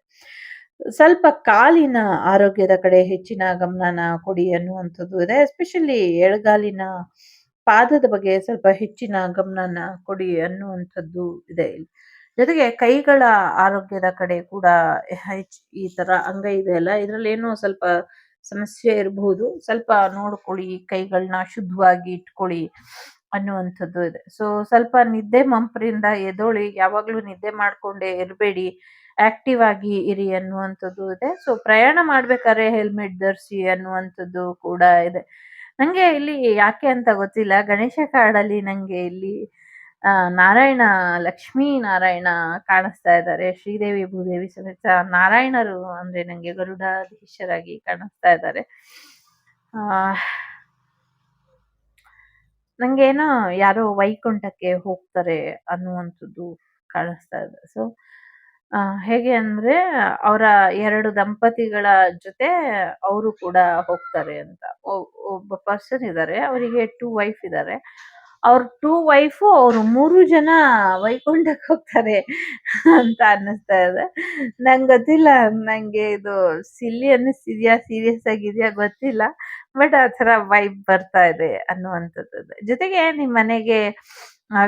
ಸ್ವಲ್ಪ ಕಾಲಿನ ಆರೋಗ್ಯದ ಕಡೆ ಹೆಚ್ಚಿನ ಗಮನನ ಕೊಡಿ ಅನ್ನುವಂಥದ್ದು ಇದೆ. ಎಸ್ಪೆಷಲಿ ಎಡಗಾಲಿನ ಪಾದದ ಬಗ್ಗೆ ಸ್ವಲ್ಪ ಹೆಚ್ಚಿನ ಗಮನನ ಕೊಡಿ ಅನ್ನುವಂಥದ್ದು ಇದೆ ಇಲ್ಲಿ. ಜೊತೆಗೆ ಕೈಗಳ ಆರೋಗ್ಯದ ಕಡೆ ಕೂಡ ಈ ತರ ಅಂಗೈ ಇದೆ ಅಲ್ಲ, ಇದ್ರಲ್ಲಿ ಏನೋ ಸ್ವಲ್ಪ ಸಮಸ್ಯೆ ಇರಬಹುದು. ಸ್ವಲ್ಪ ನೋಡ್ಕೊಳ್ಳಿ, ಕೈಗಳನ್ನ ಶುದ್ಧವಾಗಿ ಇಟ್ಕೊಳ್ಳಿ ಅನ್ನುವಂಥದ್ದು ಇದೆ. ಸೊ ಸ್ವಲ್ಪ ನಿದ್ದೆ ಮಂಪರಿಂದ ಎದೋಳಿ, ಯಾವಾಗ್ಲೂ ನಿದ್ದೆ ಮಾಡ್ಕೊಂಡೇ ಇರಬೇಡಿ, ಆಕ್ಟಿವ್ ಆಗಿ ಇರಿ ಅನ್ನುವಂಥದ್ದು ಇದೆ. ಸೊ ಪ್ರಯಾಣ ಮಾಡ್ಬೇಕಾದ್ರೆ ಹೆಲ್ಮೆಟ್ ಧರಿಸಿ ಅನ್ನುವಂಥದ್ದು ಕೂಡ ಇದೆ. ನಂಗೆ ಇಲ್ಲಿ ಯಾಕೆ ಅಂತ ಗೊತ್ತಿಲ್ಲ, ಗಣೇಶ ಕಾರ್ಡಲ್ಲಿ ನಂಗೆ ಇಲ್ಲಿ ನಾರಾಯಣ, ಲಕ್ಷ್ಮೀ ನಾರಾಯಣ ಕಾಣಿಸ್ತಾ ಇದ್ದಾರೆ. ಶ್ರೀದೇವಿ ಭೂದೇವಿ ಸಮೇತ ನಾರಾಯಣರು ಅಂದ್ರೆ ನಂಗೆ ಗರುಡಾಧೀಶರಾಗಿ ಕಾಣಿಸ್ತಾ ಇದ್ದಾರೆ. ನಂಗೇನೋ ಯಾರೋ ವೈಕುಂಠಕ್ಕೆ ಹೋಗ್ತಾರೆ ಅನ್ನುವಂಥದ್ದು ಕಾಣಿಸ್ತಾ ಇದೆ. ಸೊ ಹೇಗೆ ಅಂದ್ರೆ ಅವರ 2 ದಂಪತಿಗಳ ಜೊತೆ ಅವರು ಕೂಡ ಹೋಗ್ತಾರೆ ಅಂತ. ಒಬ್ಬ ಪರ್ಸನ್ ಇದ್ದಾರೆ, ಅವರಿಗೆ 2 ವೈಫ್ ಇದ್ದಾರೆ. ಅವ್ರ 2 ವೈಫು ಅವ್ರು 3 ಜನ ವೈಕುಂಠಕ್ಕೆ ಹೋಗ್ತಾರೆ ಅಂತ ಅನ್ನಿಸ್ತಾ ಇದೆ. ನಂಗೆ ಗೊತ್ತಿಲ್ಲ, ನಂಗೆ ಇದು ಸಿಲ್ಲಿ ಅನ್ನಿಸ್ತಿದ್ಯಾ ಸೀರಿಯಸ್ ಆಗಿದ್ಯಾ ಗೊತ್ತಿಲ್ಲ. ಬಟ್ ಆ ತರ ವೈಬ್ ಬರ್ತಾ ಇದೆ ಅನ್ನುವಂಥದ್ದು. ಜೊತೆಗೆ ನಿಮ್ ಮನೆಗೆ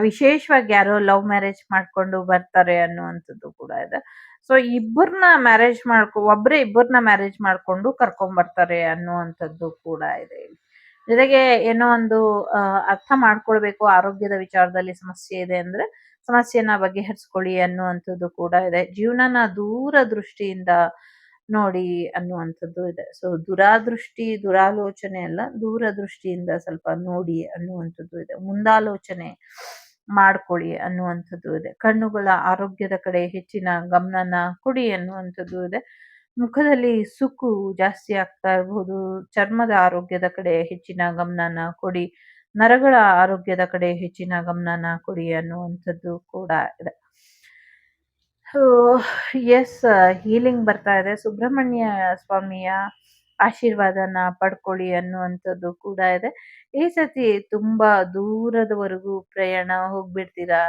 ವಿಶೇಷವಾಗಿ ಯಾರೋ ಲವ್ ಮ್ಯಾರೇಜ್ ಮಾಡ್ಕೊಂಡು ಬರ್ತಾರೆ ಅನ್ನುವಂಥದ್ದು ಕೂಡ ಇದೆ. ಸೊ ಒಬ್ರೇ ಇಬ್ಬರನ್ನ ಮ್ಯಾರೇಜ್ ಮಾಡ್ಕೊಂಡು ಕರ್ಕೊಂಡ್ ಬರ್ತಾರೆ ಅನ್ನುವಂಥದ್ದು ಕೂಡ ಇದೆ. ಜೊತೆಗೆ ಏನೋ ಒಂದು ಅರ್ಥ ಮಾಡ್ಕೊಳ್ಬೇಕು, ಆರೋಗ್ಯದ ವಿಚಾರದಲ್ಲಿ ಸಮಸ್ಯೆ ಇದೆ ಅಂದ್ರೆ ಸಮಸ್ಯೆನ ಬಗೆಹರಿಸ್ಕೊಳ್ಳಿ ಅನ್ನುವಂಥದ್ದು ಕೂಡ ಇದೆ. ಜೀವನನ ದೂರ ದೃಷ್ಟಿಯಿಂದ ನೋಡಿ ಅನ್ನುವಂಥದ್ದು ಇದೆ. ಸೊ ದುರಾದೃಷ್ಟಿ, ದುರಾಲೋಚನೆ ಅಲ್ಲ, ದೂರದೃಷ್ಟಿಯಿಂದ ಸ್ವಲ್ಪ ನೋಡಿ ಅನ್ನುವಂಥದ್ದು ಇದೆ. ಮುಂದಾಲೋಚನೆ ಮಾಡ್ಕೊಳ್ಳಿ ಅನ್ನುವಂಥದ್ದು ಇದೆ. ಕಣ್ಣುಗಳ ಆರೋಗ್ಯದ ಕಡೆ ಹೆಚ್ಚಿನ ಗಮನನ ಕೊಡಿ ಅನ್ನುವಂಥದ್ದು ಇದೆ. ಮುಖದಲ್ಲಿ ಸುಕ್ಕು ಜಾಸ್ತಿ ಆಗ್ತಾ ಇರಬಹುದು. ಚರ್ಮದ ಆರೋಗ್ಯದ ಕಡೆ ಹೆಚ್ಚಿನ ಗಮನನ ಕೊಡಿ. ನರಗಳ ಆರೋಗ್ಯದ ಕಡೆ ಹೆಚ್ಚಿನ ಗಮನನ ಕೊಡಿ ಅನ್ನುವಂಥದ್ದು ಕೂಡ ಇದೆ. ಎಸ್, ಹೀಲಿಂಗ್ ಬರ್ತಾ ಇದೆ. ಸುಬ್ರಹ್ಮಣ್ಯ ಸ್ವಾಮಿಯ ಆಶೀರ್ವಾದನ ಪಡ್ಕೊಳ್ಳಿ ಅನ್ನುವಂಥದ್ದು ಕೂಡ ಇದೆ. ಈ ಸತಿ ತುಂಬಾ ದೂರದವರೆಗೂ ಪ್ರಯಾಣ ಹೋಗ್ಬಿಡ್ತೀರಾ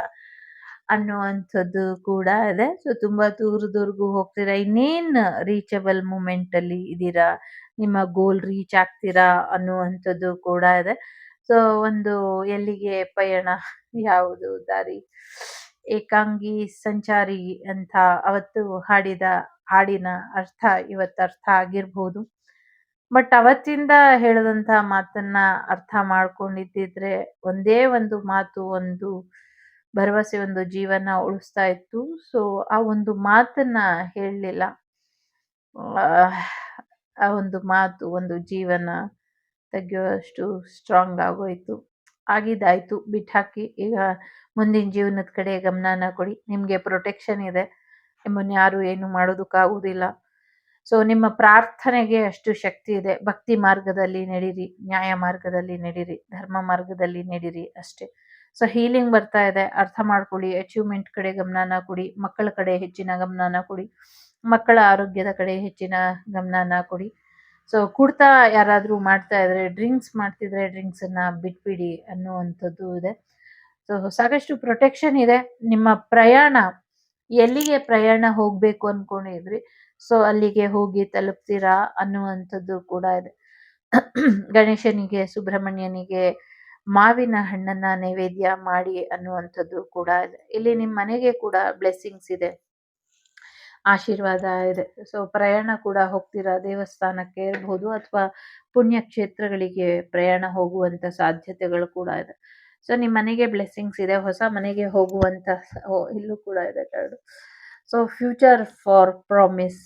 ಅನ್ನುವಂಥದ್ದು ಕೂಡ ಇದೆ. ಸೊ ತುಂಬಾ ದೂರದವರೆಗೂ ಹೋಗ್ತೀರಾ, ಇನ್ನೇನ್ ರೀಚಬಲ್ ಮೂಮೆಂಟ್ ಅಲ್ಲಿ ಇದೀರಾ, ನಿಮ್ಮ ಗೋಲ್ ರೀಚ್ ಆಗ್ತೀರಾ ಅನ್ನುವಂಥದ್ದು ಕೂಡ ಇದೆ. ಸೊ ಒಂದು ಎಲ್ಲಿಗೆ ಪಯಣ, ಯಾವುದು ದಾರಿ, ಏಕಾಂಗಿ ಸಂಚಾರಿ ಅಂತ ಅವತ್ತು ಹಾಡಿದ ಹಾಡಿನ ಅರ್ಥ ಇವತ್ತು ಅರ್ಥ ಆಗಿರ್ಬೋದು. ಬಟ್ ಅವತ್ತಿಂದ ಹೇಳಿದಂತ ಮಾತನ್ನ ಅರ್ಥ ಮಾಡ್ಕೊಂಡಿದ್ದಿದ್ರೆ ಒಂದೇ ಒಂದು ಮಾತು, ಒಂದು ಭರವಸೆ, ಒಂದು ಜೀವನ ಉಳಿಸ್ತಾ ಇತ್ತು. ಸೊ ಆ ಒಂದು ಮಾತನ್ನ ಹೇಳಲಿಲ್ಲ. ಆ ಒಂದು ಮಾತು ಒಂದು ಜೀವನ ತೆಗೆಯುವಷ್ಟು ಸ್ಟ್ರಾಂಗ್ ಆಗೋಯ್ತು. ಆಗಿದ್ದಾಯ್ತು, ಬಿಟ್ಟಾಕಿ. ಈಗ ಮುಂದಿನ ಜೀವನದ ಕಡೆ ಗಮನನ ಕೊಡಿ. ನಿಮ್ಗೆ ಪ್ರೊಟೆಕ್ಷನ್ ಇದೆ. ನಿಮ್ಮನ್ನ ಯಾರು ಏನು ಮಾಡೋದಕ್ಕಾಗುವುದಿಲ್ಲ. ಸೊ ನಿಮ್ಮ ಪ್ರಾರ್ಥನೆಗೆ ಅಷ್ಟು ಶಕ್ತಿ ಇದೆ. ಭಕ್ತಿ ಮಾರ್ಗದಲ್ಲಿ ನಡೀರಿ, ನ್ಯಾಯ ಮಾರ್ಗದಲ್ಲಿ ನಡೀರಿ, ಧರ್ಮ ಮಾರ್ಗದಲ್ಲಿ ನಡೀರಿ ಅಷ್ಟೇ. ಸೊ ಹೀಲಿಂಗ್ ಬರ್ತಾ ಇದೆ, ಅರ್ಥ ಮಾಡ್ಕೊಳ್ಳಿ. ಅಚೀವ್ಮೆಂಟ್ ಕಡೆ ಗಮನನ ಕೊಡಿ. ಮಕ್ಕಳ ಕಡೆ ಹೆಚ್ಚಿನ ಗಮನನ ಕೊಡಿ. ಮಕ್ಕಳ ಆರೋಗ್ಯದ ಕಡೆ ಹೆಚ್ಚಿನ ಗಮನನ ಕೊಡಿ. ಸೊ ಕುಡ್ತಾ ಯಾರಾದರೂ ಮಾಡ್ತಾ ಇದ್ರೆ, ಡ್ರಿಂಕ್ಸ್ ಮಾಡ್ತಿದ್ರೆ ಡ್ರಿಂಕ್ಸನ್ನು ಬಿಟ್ಬಿಡಿ ಅನ್ನುವಂಥದ್ದು ಇದೆ. ಸೊ ಸಾಕಷ್ಟು ಪ್ರೊಟೆಕ್ಷನ್ ಇದೆ. ನಿಮ್ಮ ಪ್ರಯಾಣ ಎಲ್ಲಿಗೆ ಪ್ರಯಾಣ ಹೋಗಬೇಕು ಅಂದ್ಕೊಂಡಿದ್ರಿ, ಸೊ ಅಲ್ಲಿಗೆ ಹೋಗಿ ತಲುಪ್ತೀರಾ ಅನ್ನುವಂಥದ್ದು ಕೂಡ ಇದೆ. ಗಣೇಶನಿಗೆ, ಸುಬ್ರಹ್ಮಣ್ಯನಿಗೆ ಮಾವಿನ ಹಣ್ಣನ್ನ ನೈವೇದ್ಯ ಮಾಡಿ ಅನ್ನುವಂಥದ್ದು ಕೂಡ ಇದೆ. ಇಲ್ಲಿ ನಿಮ್ಮ ಮನೆಗೆ ಕೂಡ ಬ್ಲೆಸ್ಸಿಂಗ್ಸ್ ಇದೆ, ಆಶೀರ್ವಾದ ಇದೆ. ಸೊ ಪ್ರಯಾಣ ಕೂಡ ಹೋಗ್ತೀರಾ, ದೇವಸ್ಥಾನಕ್ಕೆ ಇರ್ಬೋದು ಅಥವಾ ಪುಣ್ಯಕ್ಷೇತ್ರಗಳಿಗೆ ಪ್ರಯಾಣ ಹೋಗುವಂತ ಸಾಧ್ಯತೆಗಳು ಕೂಡ ಇದೆ. ಸೊ ನಿಮ್ಮ ಮನೆಗೆ ಬ್ಲೆಸ್ಸಿಂಗ್ಸ್ ಇದೆ, ಹೊಸ ಮನೆಗೆ ಹೋಗುವಂತ ಇಲ್ಲೂ ಕೂಡ ಇದೆ card. So future for promise,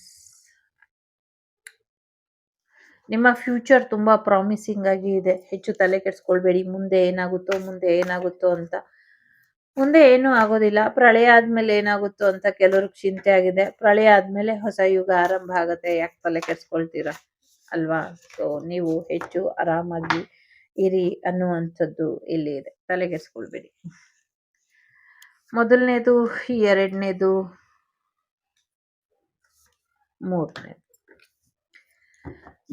ನಿಮ್ಮ ಫ್ಯೂಚರ್ ತುಂಬಾ ಪ್ರಾಮಿಸಿಂಗ್ ಆಗಿ ಇದೆ. ಹೆಚ್ಚು ತಲೆ ಕೆಡಿಸ್ಕೊಳ್ಬೇಡಿ, ಮುಂದೆ ಏನಾಗುತ್ತೋ ಅಂತ. ಮುಂದೆ ಏನೂ ಆಗೋದಿಲ್ಲ. ಪ್ರಳಯ ಆದ್ಮೇಲೆ ಏನಾಗುತ್ತೋ ಅಂತ ಕೆಲವ್ರಿಗೆ ಚಿಂತೆ ಆಗಿದೆ. ಪ್ರಳಯ ಆದ್ಮೇಲೆ ಹೊಸ ಯುಗ ಆರಂಭ ಆಗತ್ತೆ, ಯಾಕೆ ತಲೆ ಕೆಡಿಸ್ಕೊಳ್ತೀರಾ ಅಲ್ವಾ? ಸೊ ನೀವು ಹೆಚ್ಚು ಆರಾಮಾಗಿ ಇರಿ ಅನ್ನುವಂಥದ್ದು ಇಲ್ಲಿ ಇದೆ. ತಲೆ ಕೆಡಿಸ್ಕೊಳ್ಬೇಡಿ. ಮೊದಲನೇದು, ಎರಡನೇದು, ಮೂರನೇದು.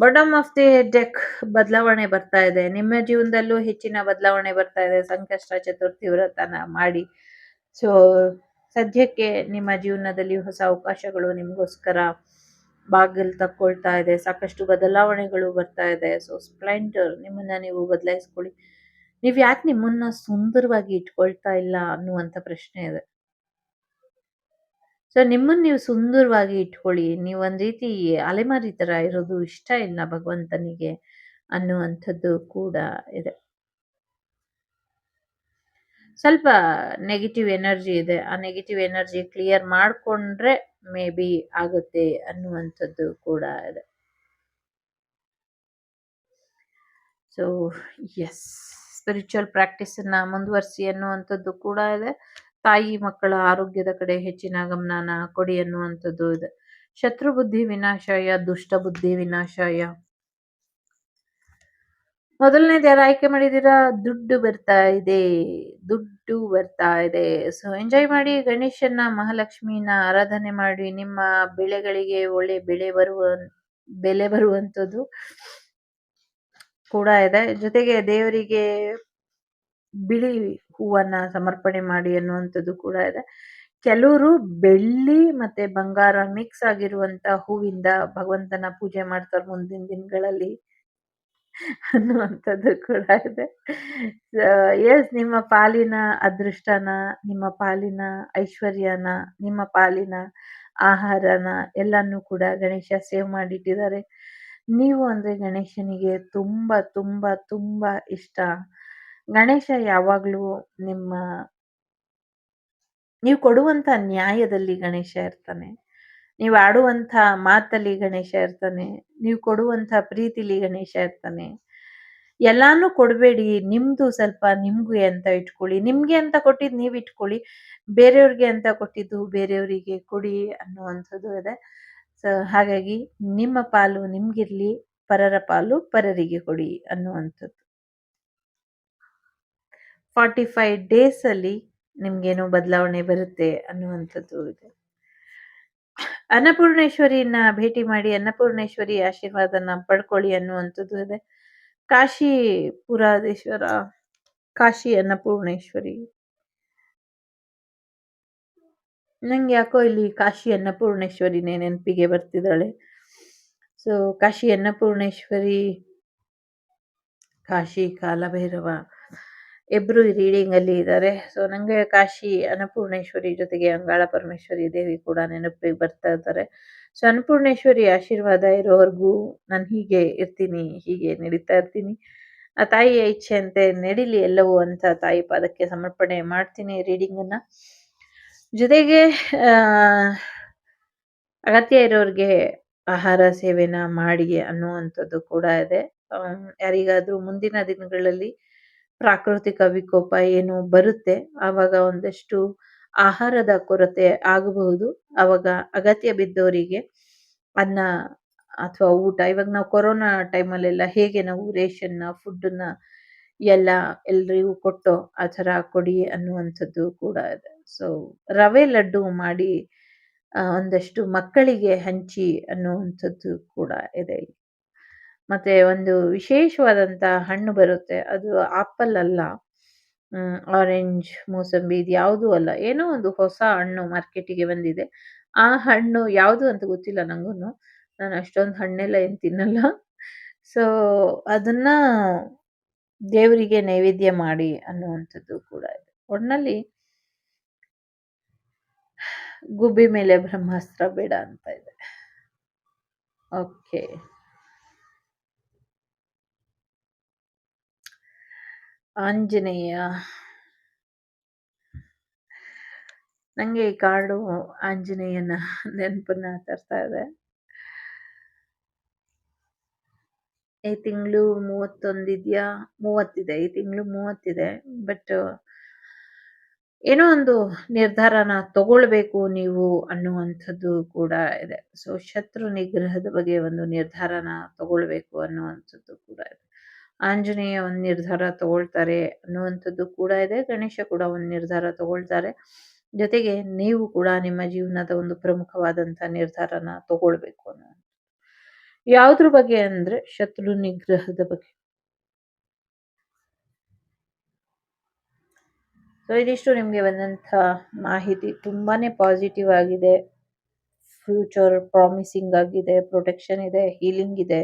ಬಾಟಮ್ ಆಫ್ ದಿ ಡೆಕ್, ಬದಲಾವಣೆ ಬರ್ತಾ ಇದೆ. ನಿಮ್ಮ ಜೀವನದಲ್ಲೂ ಹೆಚ್ಚಿನ ಬದಲಾವಣೆ ಬರ್ತಾ ಇದೆ. ಸಂಕಷ್ಟ ಚತುರ್ಥಿ ವ್ರತನ ಮಾಡಿ. ಸೊ ಸದ್ಯಕ್ಕೆ ನಿಮ್ಮ ಜೀವನದಲ್ಲಿ ಹೊಸ ಅವಕಾಶಗಳು ನಿಮಗೋಸ್ಕರ ಬಾಗಿಲು ತಕ್ಕೊಳ್ತಾ ಇದೆ. ಸಾಕಷ್ಟು ಬದಲಾವಣೆಗಳು ಬರ್ತಾ ಇದೆ. ಸೊ ಸ್ಪ್ಲೆಂಡರ್, ನಿಮ್ಮನ್ನ ನೀವು ಬದಲಾಯಿಸ್ಕೊಳ್ಳಿ. ನೀವು ಯಾಕೆ ನಿಮ್ಮನ್ನ ಸುಂದರವಾಗಿ ಇಟ್ಕೊಳ್ತಾ ಇಲ್ಲ ಅನ್ನುವಂಥ ಪ್ರಶ್ನೆ ಇದೆ. ಸೊ ನಿಮ್ಮನ್ನ ನೀವು ಸುಂದರವಾಗಿ ಇಟ್ಕೊಳ್ಳಿ. ನೀವು ಒಂದ್ ರೀತಿ ಅಲೆಮಾರಿ ತರ ಇರೋದು ಇಷ್ಟ ಇಲ್ಲ ಭಗವಂತನಿಗೆ ಅನ್ನುವಂಥದ್ದು ಕೂಡ ಇದೆ. ಸ್ವಲ್ಪ ನೆಗೆಟಿವ್ ಎನರ್ಜಿ ಇದೆ. ಆ ನೆಗೆಟಿವ್ ಎನರ್ಜಿ ಕ್ಲಿಯರ್ ಮಾಡ್ಕೊಂಡ್ರೆ ಮೇ ಬಿ ಆಗುತ್ತೆ ಅನ್ನುವಂಥದ್ದು ಕೂಡ ಇದೆ. ಸೊ ಎಸ್, ಸ್ಪಿರಿಚುವಲ್ ಪ್ರಾಕ್ಟೀಸನ್ನ ಮುಂದುವರಿಸಿ ಅನ್ನುವಂಥದ್ದು ಕೂಡ ಇದೆ. ತಾಯಿ ಮಕ್ಕಳ ಆರೋಗ್ಯದ ಕಡೆ ಹೆಚ್ಚಿನ ಗಮನನ ಕೊಡಿ ಅನ್ನುವಂಥದ್ದು ಇದೆ. ಶತ್ರು ಬುದ್ಧಿ ವಿನಾಶಾಯ, ದುಷ್ಟ ಬುದ್ಧಿ ವಿನಾಶಾಯ. ಮೊದಲನೇದು ಯಾರು ಆಯ್ಕೆ ಮಾಡಿದೀರಾ? ದುಡ್ಡು ಬರ್ತಾ ಇದೆ, ದುಡ್ಡು ಬರ್ತಾ ಇದೆ. ಸೊ ಎಂಜಾಯ್ ಮಾಡಿ. ಗಣೇಶನ, ಮಹಾಲಕ್ಷ್ಮಿನ ಆರಾಧನೆ ಮಾಡಿ. ನಿಮ್ಮ ಬೆಳೆಗಳಿಗೆ ಒಳ್ಳೆ ಬೆಲೆ ಬರುವಂಥದ್ದು ಕೂಡ ಇದೆ. ಜೊತೆಗೆ ದೇವರಿಗೆ ಬಿಳಿ ಹೂವನ್ನ ಸಮರ್ಪಣೆ ಮಾಡಿ ಅನ್ನುವಂಥದ್ದು ಕೂಡ ಇದೆ. ಕೆಲವರು ಬೆಳ್ಳಿ ಮತ್ತೆ ಬಂಗಾರ ಮಿಕ್ಸ್ ಆಗಿರುವಂತ ಹೂವಿಂದ ಭಗವಂತನ ಪೂಜೆ ಮಾಡ್ತಾರೆ ಮುಂದಿನ ದಿನಗಳಲ್ಲಿ ಅನ್ನುವಂಥದ್ದು ಕೂಡ ಇದೆ. ಎಸ್, ನಿಮ್ಮ ಪಾಲಿನ ಅದೃಷ್ಟನ, ನಿಮ್ಮ ಪಾಲಿನ ಐಶ್ವರ್ಯನ, ನಿಮ್ಮ ಪಾಲಿನ ಆಹಾರನ ಎಲ್ಲಾನು ಕೂಡ ಗಣೇಶ ಸೇವ್ ಮಾಡಿಟ್ಟಿದ್ದಾರೆ. ನೀವು ಅಂದ್ರೆ ಗಣೇಶನಿಗೆ ತುಂಬಾ ತುಂಬಾ ತುಂಬಾ ಇಷ್ಟ. ಗಣೇಶ ಯಾವಾಗ್ಲೂ ನೀವು ಕೊಡುವಂತ ನ್ಯಾಯದಲ್ಲಿ ಗಣೇಶ ಇರ್ತಾನೆ. ನೀವು ಆಡುವಂತ ಮಾತಲ್ಲಿ ಗಣೇಶ ಇರ್ತಾನೆ. ನೀವು ಕೊಡುವಂತ ಪ್ರೀತಿಲಿ ಗಣೇಶ ಇರ್ತಾನೆ. ಎಲ್ಲಾನು ಕೊಡಬೇಡಿ, ನಿಮ್ದು ಸ್ವಲ್ಪ ನಿಮ್ಗೆ ಅಂತ ಇಟ್ಕೊಳ್ಳಿ. ನಿಮ್ಗೆ ಅಂತ ಕೊಟ್ಟಿದ್ದು ನೀವು ಇಟ್ಕೊಳ್ಳಿ, ಬೇರೆಯವ್ರಿಗೆ ಅಂತ ಕೊಟ್ಟಿದ್ದು ಬೇರೆಯವರಿಗೆ ಕೊಡಿ ಅನ್ನುವಂಥದ್ದು ಇದೆ. ಸೊ ಹಾಗಾಗಿ ನಿಮ್ಮ ಪಾಲು ನಿಮ್ಗಿರ್ಲಿ, ಪರರ ಪಾಲು ಪರರಿಗೆ ಕೊಡಿ ಅನ್ನುವಂಥದ್ದು. 45 ಡೇಸ್ ಅಲ್ಲಿ ನಿಮ್ಗೇನೋ ಬದಲಾವಣೆ ಬರುತ್ತೆ ಅನ್ನುವಂಥದ್ದು ಇದೆ. ಅನ್ನಪೂರ್ಣೇಶ್ವರಿನ ಭೇಟಿ ಮಾಡಿ, ಅನ್ನಪೂರ್ಣೇಶ್ವರಿ ಆಶೀರ್ವಾದನ ಪಡ್ಕೊಳ್ಳಿ ಅನ್ನುವಂಥದ್ದು ಇದೆ. ಕಾಶಿ ಪುರಾಧೀಶ್ವರ, ಕಾಶಿ ಅನ್ನಪೂರ್ಣೇಶ್ವರಿ. ನಂಗೆ ಯಾಕೋ ಇಲ್ಲಿ ಕಾಶಿ ಅನ್ನಪೂರ್ಣೇಶ್ವರಿನೇ ನೆನಪಿಗೆ ಬರ್ತಿದ್ದಾಳೆ. ಸೊ ಕಾಶಿ ಅನ್ನಪೂರ್ಣೇಶ್ವರಿ, ಕಾಶಿ ಕಾಲಭೈರವ ಇಬ್ರು ರೀಡಿಂಗ್ ಅಲ್ಲಿ ಇದ್ದಾರೆ. ಸೊ ನಂಗೆ ಕಾಶಿ ಅನ್ನಪೂರ್ಣೇಶ್ವರಿ ಜೊತೆಗೆ ಅಂಗಾಳ ಪರಮೇಶ್ವರಿ ದೇವಿ ಕೂಡ ನೆನಪಿಗೆ ಬರ್ತಾ ಇದ್ದಾರೆ. ಸೊ ಅನ್ನಪೂರ್ಣೇಶ್ವರಿ ಆಶೀರ್ವಾದ ಇರೋವರೆಗೂ ನಾನು ಹೀಗೆ ಇರ್ತೀನಿ, ಹೀಗೆ ನಡೀತಾ ಇರ್ತೀನಿ. ಆ ತಾಯಿಯ ಇಚ್ಛೆಯಂತೆ ನಡಿಲಿ ಎಲ್ಲವೂ ಅಂತ ತಾಯಿ ಪಾದಕ್ಕೆ ಸಮರ್ಪಣೆ ಮಾಡ್ತೀನಿ ರೀಡಿಂಗ್ ಅನ್ನ. ಜೊತೆಗೆ ಆ ಅಗತ್ಯ ಇರೋರಿಗೆ ಆಹಾರ ಸೇವೆನ ಮಾಡಿ ಅನ್ನುವಂಥದ್ದು ಕೂಡ ಇದೆ. ಯಾರಿಗಾದ್ರೂ ಮುಂದಿನ ದಿನಗಳಲ್ಲಿ ಪ್ರಾಕೃತಿಕ ವಿಕೋಪ ಏನು ಬರುತ್ತೆ, ಆವಾಗ ಒಂದಷ್ಟು ಆಹಾರದ ಕೊರತೆ ಆಗಬಹುದು. ಆವಾಗ ಅಗತ್ಯ ಬಿದ್ದವರಿಗೆ ಅನ್ನ ಅಥವಾ ಊಟ, ಇವಾಗ ನಾವು ಕೊರೋನಾ ಟೈಮಲ್ಲೆಲ್ಲ ಹೇಗೆ ನಾವು ರೇಷನ್ನ ಫುಡ್ಡನ್ನ ಎಲ್ಲ ಎಲ್ರಿಗೂ ಕೊಟ್ಟು ಆ ಥರ ಕೊಡಿ ಅನ್ನುವಂಥದ್ದು ಕೂಡ ಇದೆ. ಸೊ ರವೆ ಲಡ್ಡು ಮಾಡಿ ಒಂದಷ್ಟು ಮಕ್ಕಳಿಗೆ ಹಂಚಿ ಅನ್ನುವಂಥದ್ದು ಕೂಡ ಇದೆ. ಮತ್ತೆ ಒಂದು ವಿಶೇಷವಾದಂತ ಹಣ್ಣು ಬರುತ್ತೆ, ಅದು ಆಪಲ್ ಅಲ್ಲ, ಆರೆಂಜ್, ಮೂಸಂಬಿ ಇದು ಯಾವುದೂ ಅಲ್ಲ, ಏನೋ ಒಂದು ಹೊಸ ಹಣ್ಣು ಮಾರ್ಕೆಟಿಗೆ ಬಂದಿದೆ. ಆ ಹಣ್ಣು ಯಾವುದು ಅಂತ ಗೊತ್ತಿಲ್ಲ ನಂಗೂನು. ನಾನು ಅಷ್ಟೊಂದು ಹಣ್ಣೆಲ್ಲ ಏನು ತಿನ್ನಲ್ಲ. ಸೊ ಅದನ್ನ ದೇವರಿಗೆ ನೈವೇದ್ಯ ಮಾಡಿ ಅನ್ನುವಂಥದ್ದು ಕೂಡ ಇದೆ. ಒಟ್ನಲ್ಲಿ ಗುಬ್ಬಿ ಮೇಲೆ ಬ್ರಹ್ಮಾಸ್ತ್ರ ಬೇಡ ಅಂತ ಇದೆ. ಓಕೆ, ಆಂಜನೇಯ. ನಂಗೆ ಈ ಕಾರ್ಡು ಆಂಜನೇಯನ ನೆನಪನ್ನ ತರ್ತಾ ಇದೆ. ಈ ತಿಂಗಳು 31 ಇದೆಯಾ, 30 ಈ ತಿಂಗಳು 30 ಬಟ್ ಏನೋ ಒಂದು ನಿರ್ಧಾರನ ತಗೊಳ್ಬೇಕು ನೀವು ಅನ್ನುವಂಥದ್ದು ಕೂಡ ಇದೆ. ಸೊ ಶತ್ರು ನಿಗ್ರಹದ ಬಗ್ಗೆ ಒಂದು ನಿರ್ಧಾರನ ತಗೊಳ್ಬೇಕು ಅನ್ನುವಂಥದ್ದು ಕೂಡ ಇದೆ. ಆಂಜನೇಯ ಒಂದು ನಿರ್ಧಾರ ತಗೊಳ್ತಾರೆ ಅನ್ನುವಂಥದ್ದು ಕೂಡ ಇದೆ. ಗಣೇಶ ಕೂಡ ಒಂದು ನಿರ್ಧಾರ ತಗೊಳ್ತಾರೆ. ಜೊತೆಗೆ ನೀವು ಕೂಡ ನಿಮ್ಮ ಜೀವನದ ಒಂದು ಪ್ರಮುಖವಾದಂಥ ನಿರ್ಧಾರನ ತಗೊಳ್ಬೇಕು ಅನ್ನೋ ಯಾವ್ದ್ರ ಬಗ್ಗೆ ಅಂದ್ರೆ ಶತ್ರು ನಿಗ್ರಹದ ಬಗ್ಗೆ. ಸೊ ಇದಿಷ್ಟು ನಿಮಗೆ ಬಂದಂಥ ಮಾಹಿತಿ. ತುಂಬಾನೇ ಪಾಸಿಟಿವ್ ಆಗಿದೆ, ಫ್ಯೂಚರ್ ಪ್ರಾಮಿಸಿಂಗ್ ಆಗಿದೆ, ಪ್ರೊಟೆಕ್ಷನ್ ಇದೆ, ಹೀಲಿಂಗ್ ಇದೆ,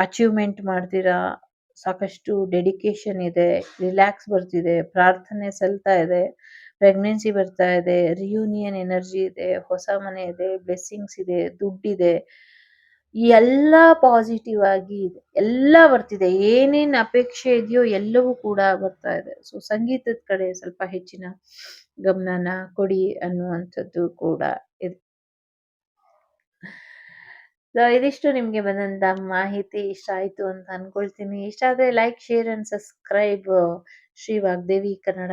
ಅಚೀವ್ಮೆಂಟ್ ಮಾಡ್ತೀರಾ, ಸಾಕಷ್ಟು ಡೆಡಿಕೇಶನ್ ಇದೆ, ರಿಲ್ಯಾಕ್ಸ್ ಬರ್ತಿದೆ, ಪ್ರಾರ್ಥನೆ ಸಲ್ತಾ ಇದೆ, ಪ್ರೆಗ್ನೆನ್ಸಿ ಬರ್ತಾ ಇದೆ, ರಿಯೂನಿಯನ್ ಎನರ್ಜಿ ಇದೆ, ಹೊಸ ಮನೆ ಇದೆ, ಬ್ಲೆಸ್ಸಿಂಗ್ಸ್ ಇದೆ, ದುಡ್ಡಿದೆ, ಎಲ್ಲ ಪಾಸಿಟಿವ್ ಆಗಿ ಇದೆ, ಎಲ್ಲ ಬರ್ತಿದೆ. ಏನೇನ್ ಅಪೇಕ್ಷೆ ಇದೆಯೋ ಎಲ್ಲವೂ ಕೂಡ ಬರ್ತಾ ಇದೆ. ಸೊ ಸಂಗೀತದ ಕಡೆ ಸ್ವಲ್ಪ ಹೆಚ್ಚಿನ ಗಮನನ ಕೊಡಿ ಅನ್ನುವಂಥದ್ದು ಕೂಡ ಇದೆ. ಸೊ ಇದಿಷ್ಟು ನಿಮ್ಗೆ ಬಂದಂತ ಮಾಹಿತಿ. ಇಷ್ಟ ಆಯ್ತು ಅಂತ ಅನ್ಕೊಳ್ತೀನಿ. ಇಷ್ಟ ಆದ್ರೆ like, share and subscribe Shri Vagdevi Kannada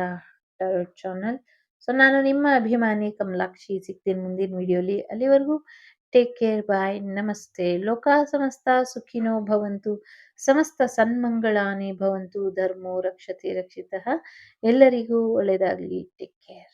tarot channel. So ನಾನು ನಿಮ್ಮ ಅಭಿಮಾನಿ ಕಮಲಾಕ್ಷಿ. ಸಿಗ್ತೀನಿ ಮುಂದಿನ ವಿಡಿಯೋಲಿ. ಅಲ್ಲಿವರೆಗೂ ಟೇಕ್ ಕೇರ್, ಬಾಯ್, ನಮಸ್ತೆ. ಲೋಕ ಸಮಸ್ತ ಸುಖಿನೋ ಭವಂತು, ಸಮಸ್ತ ಸನ್ಮಂಗಳಾನಿ ಭವಂತು, ಧರ್ಮೋ ರಕ್ಷತೆ ರಕ್ಷಿತಃ. ಎಲ್ಲರಿಗೂ ಒಳ್ಳೆಯದಾಗಲಿ. Take care.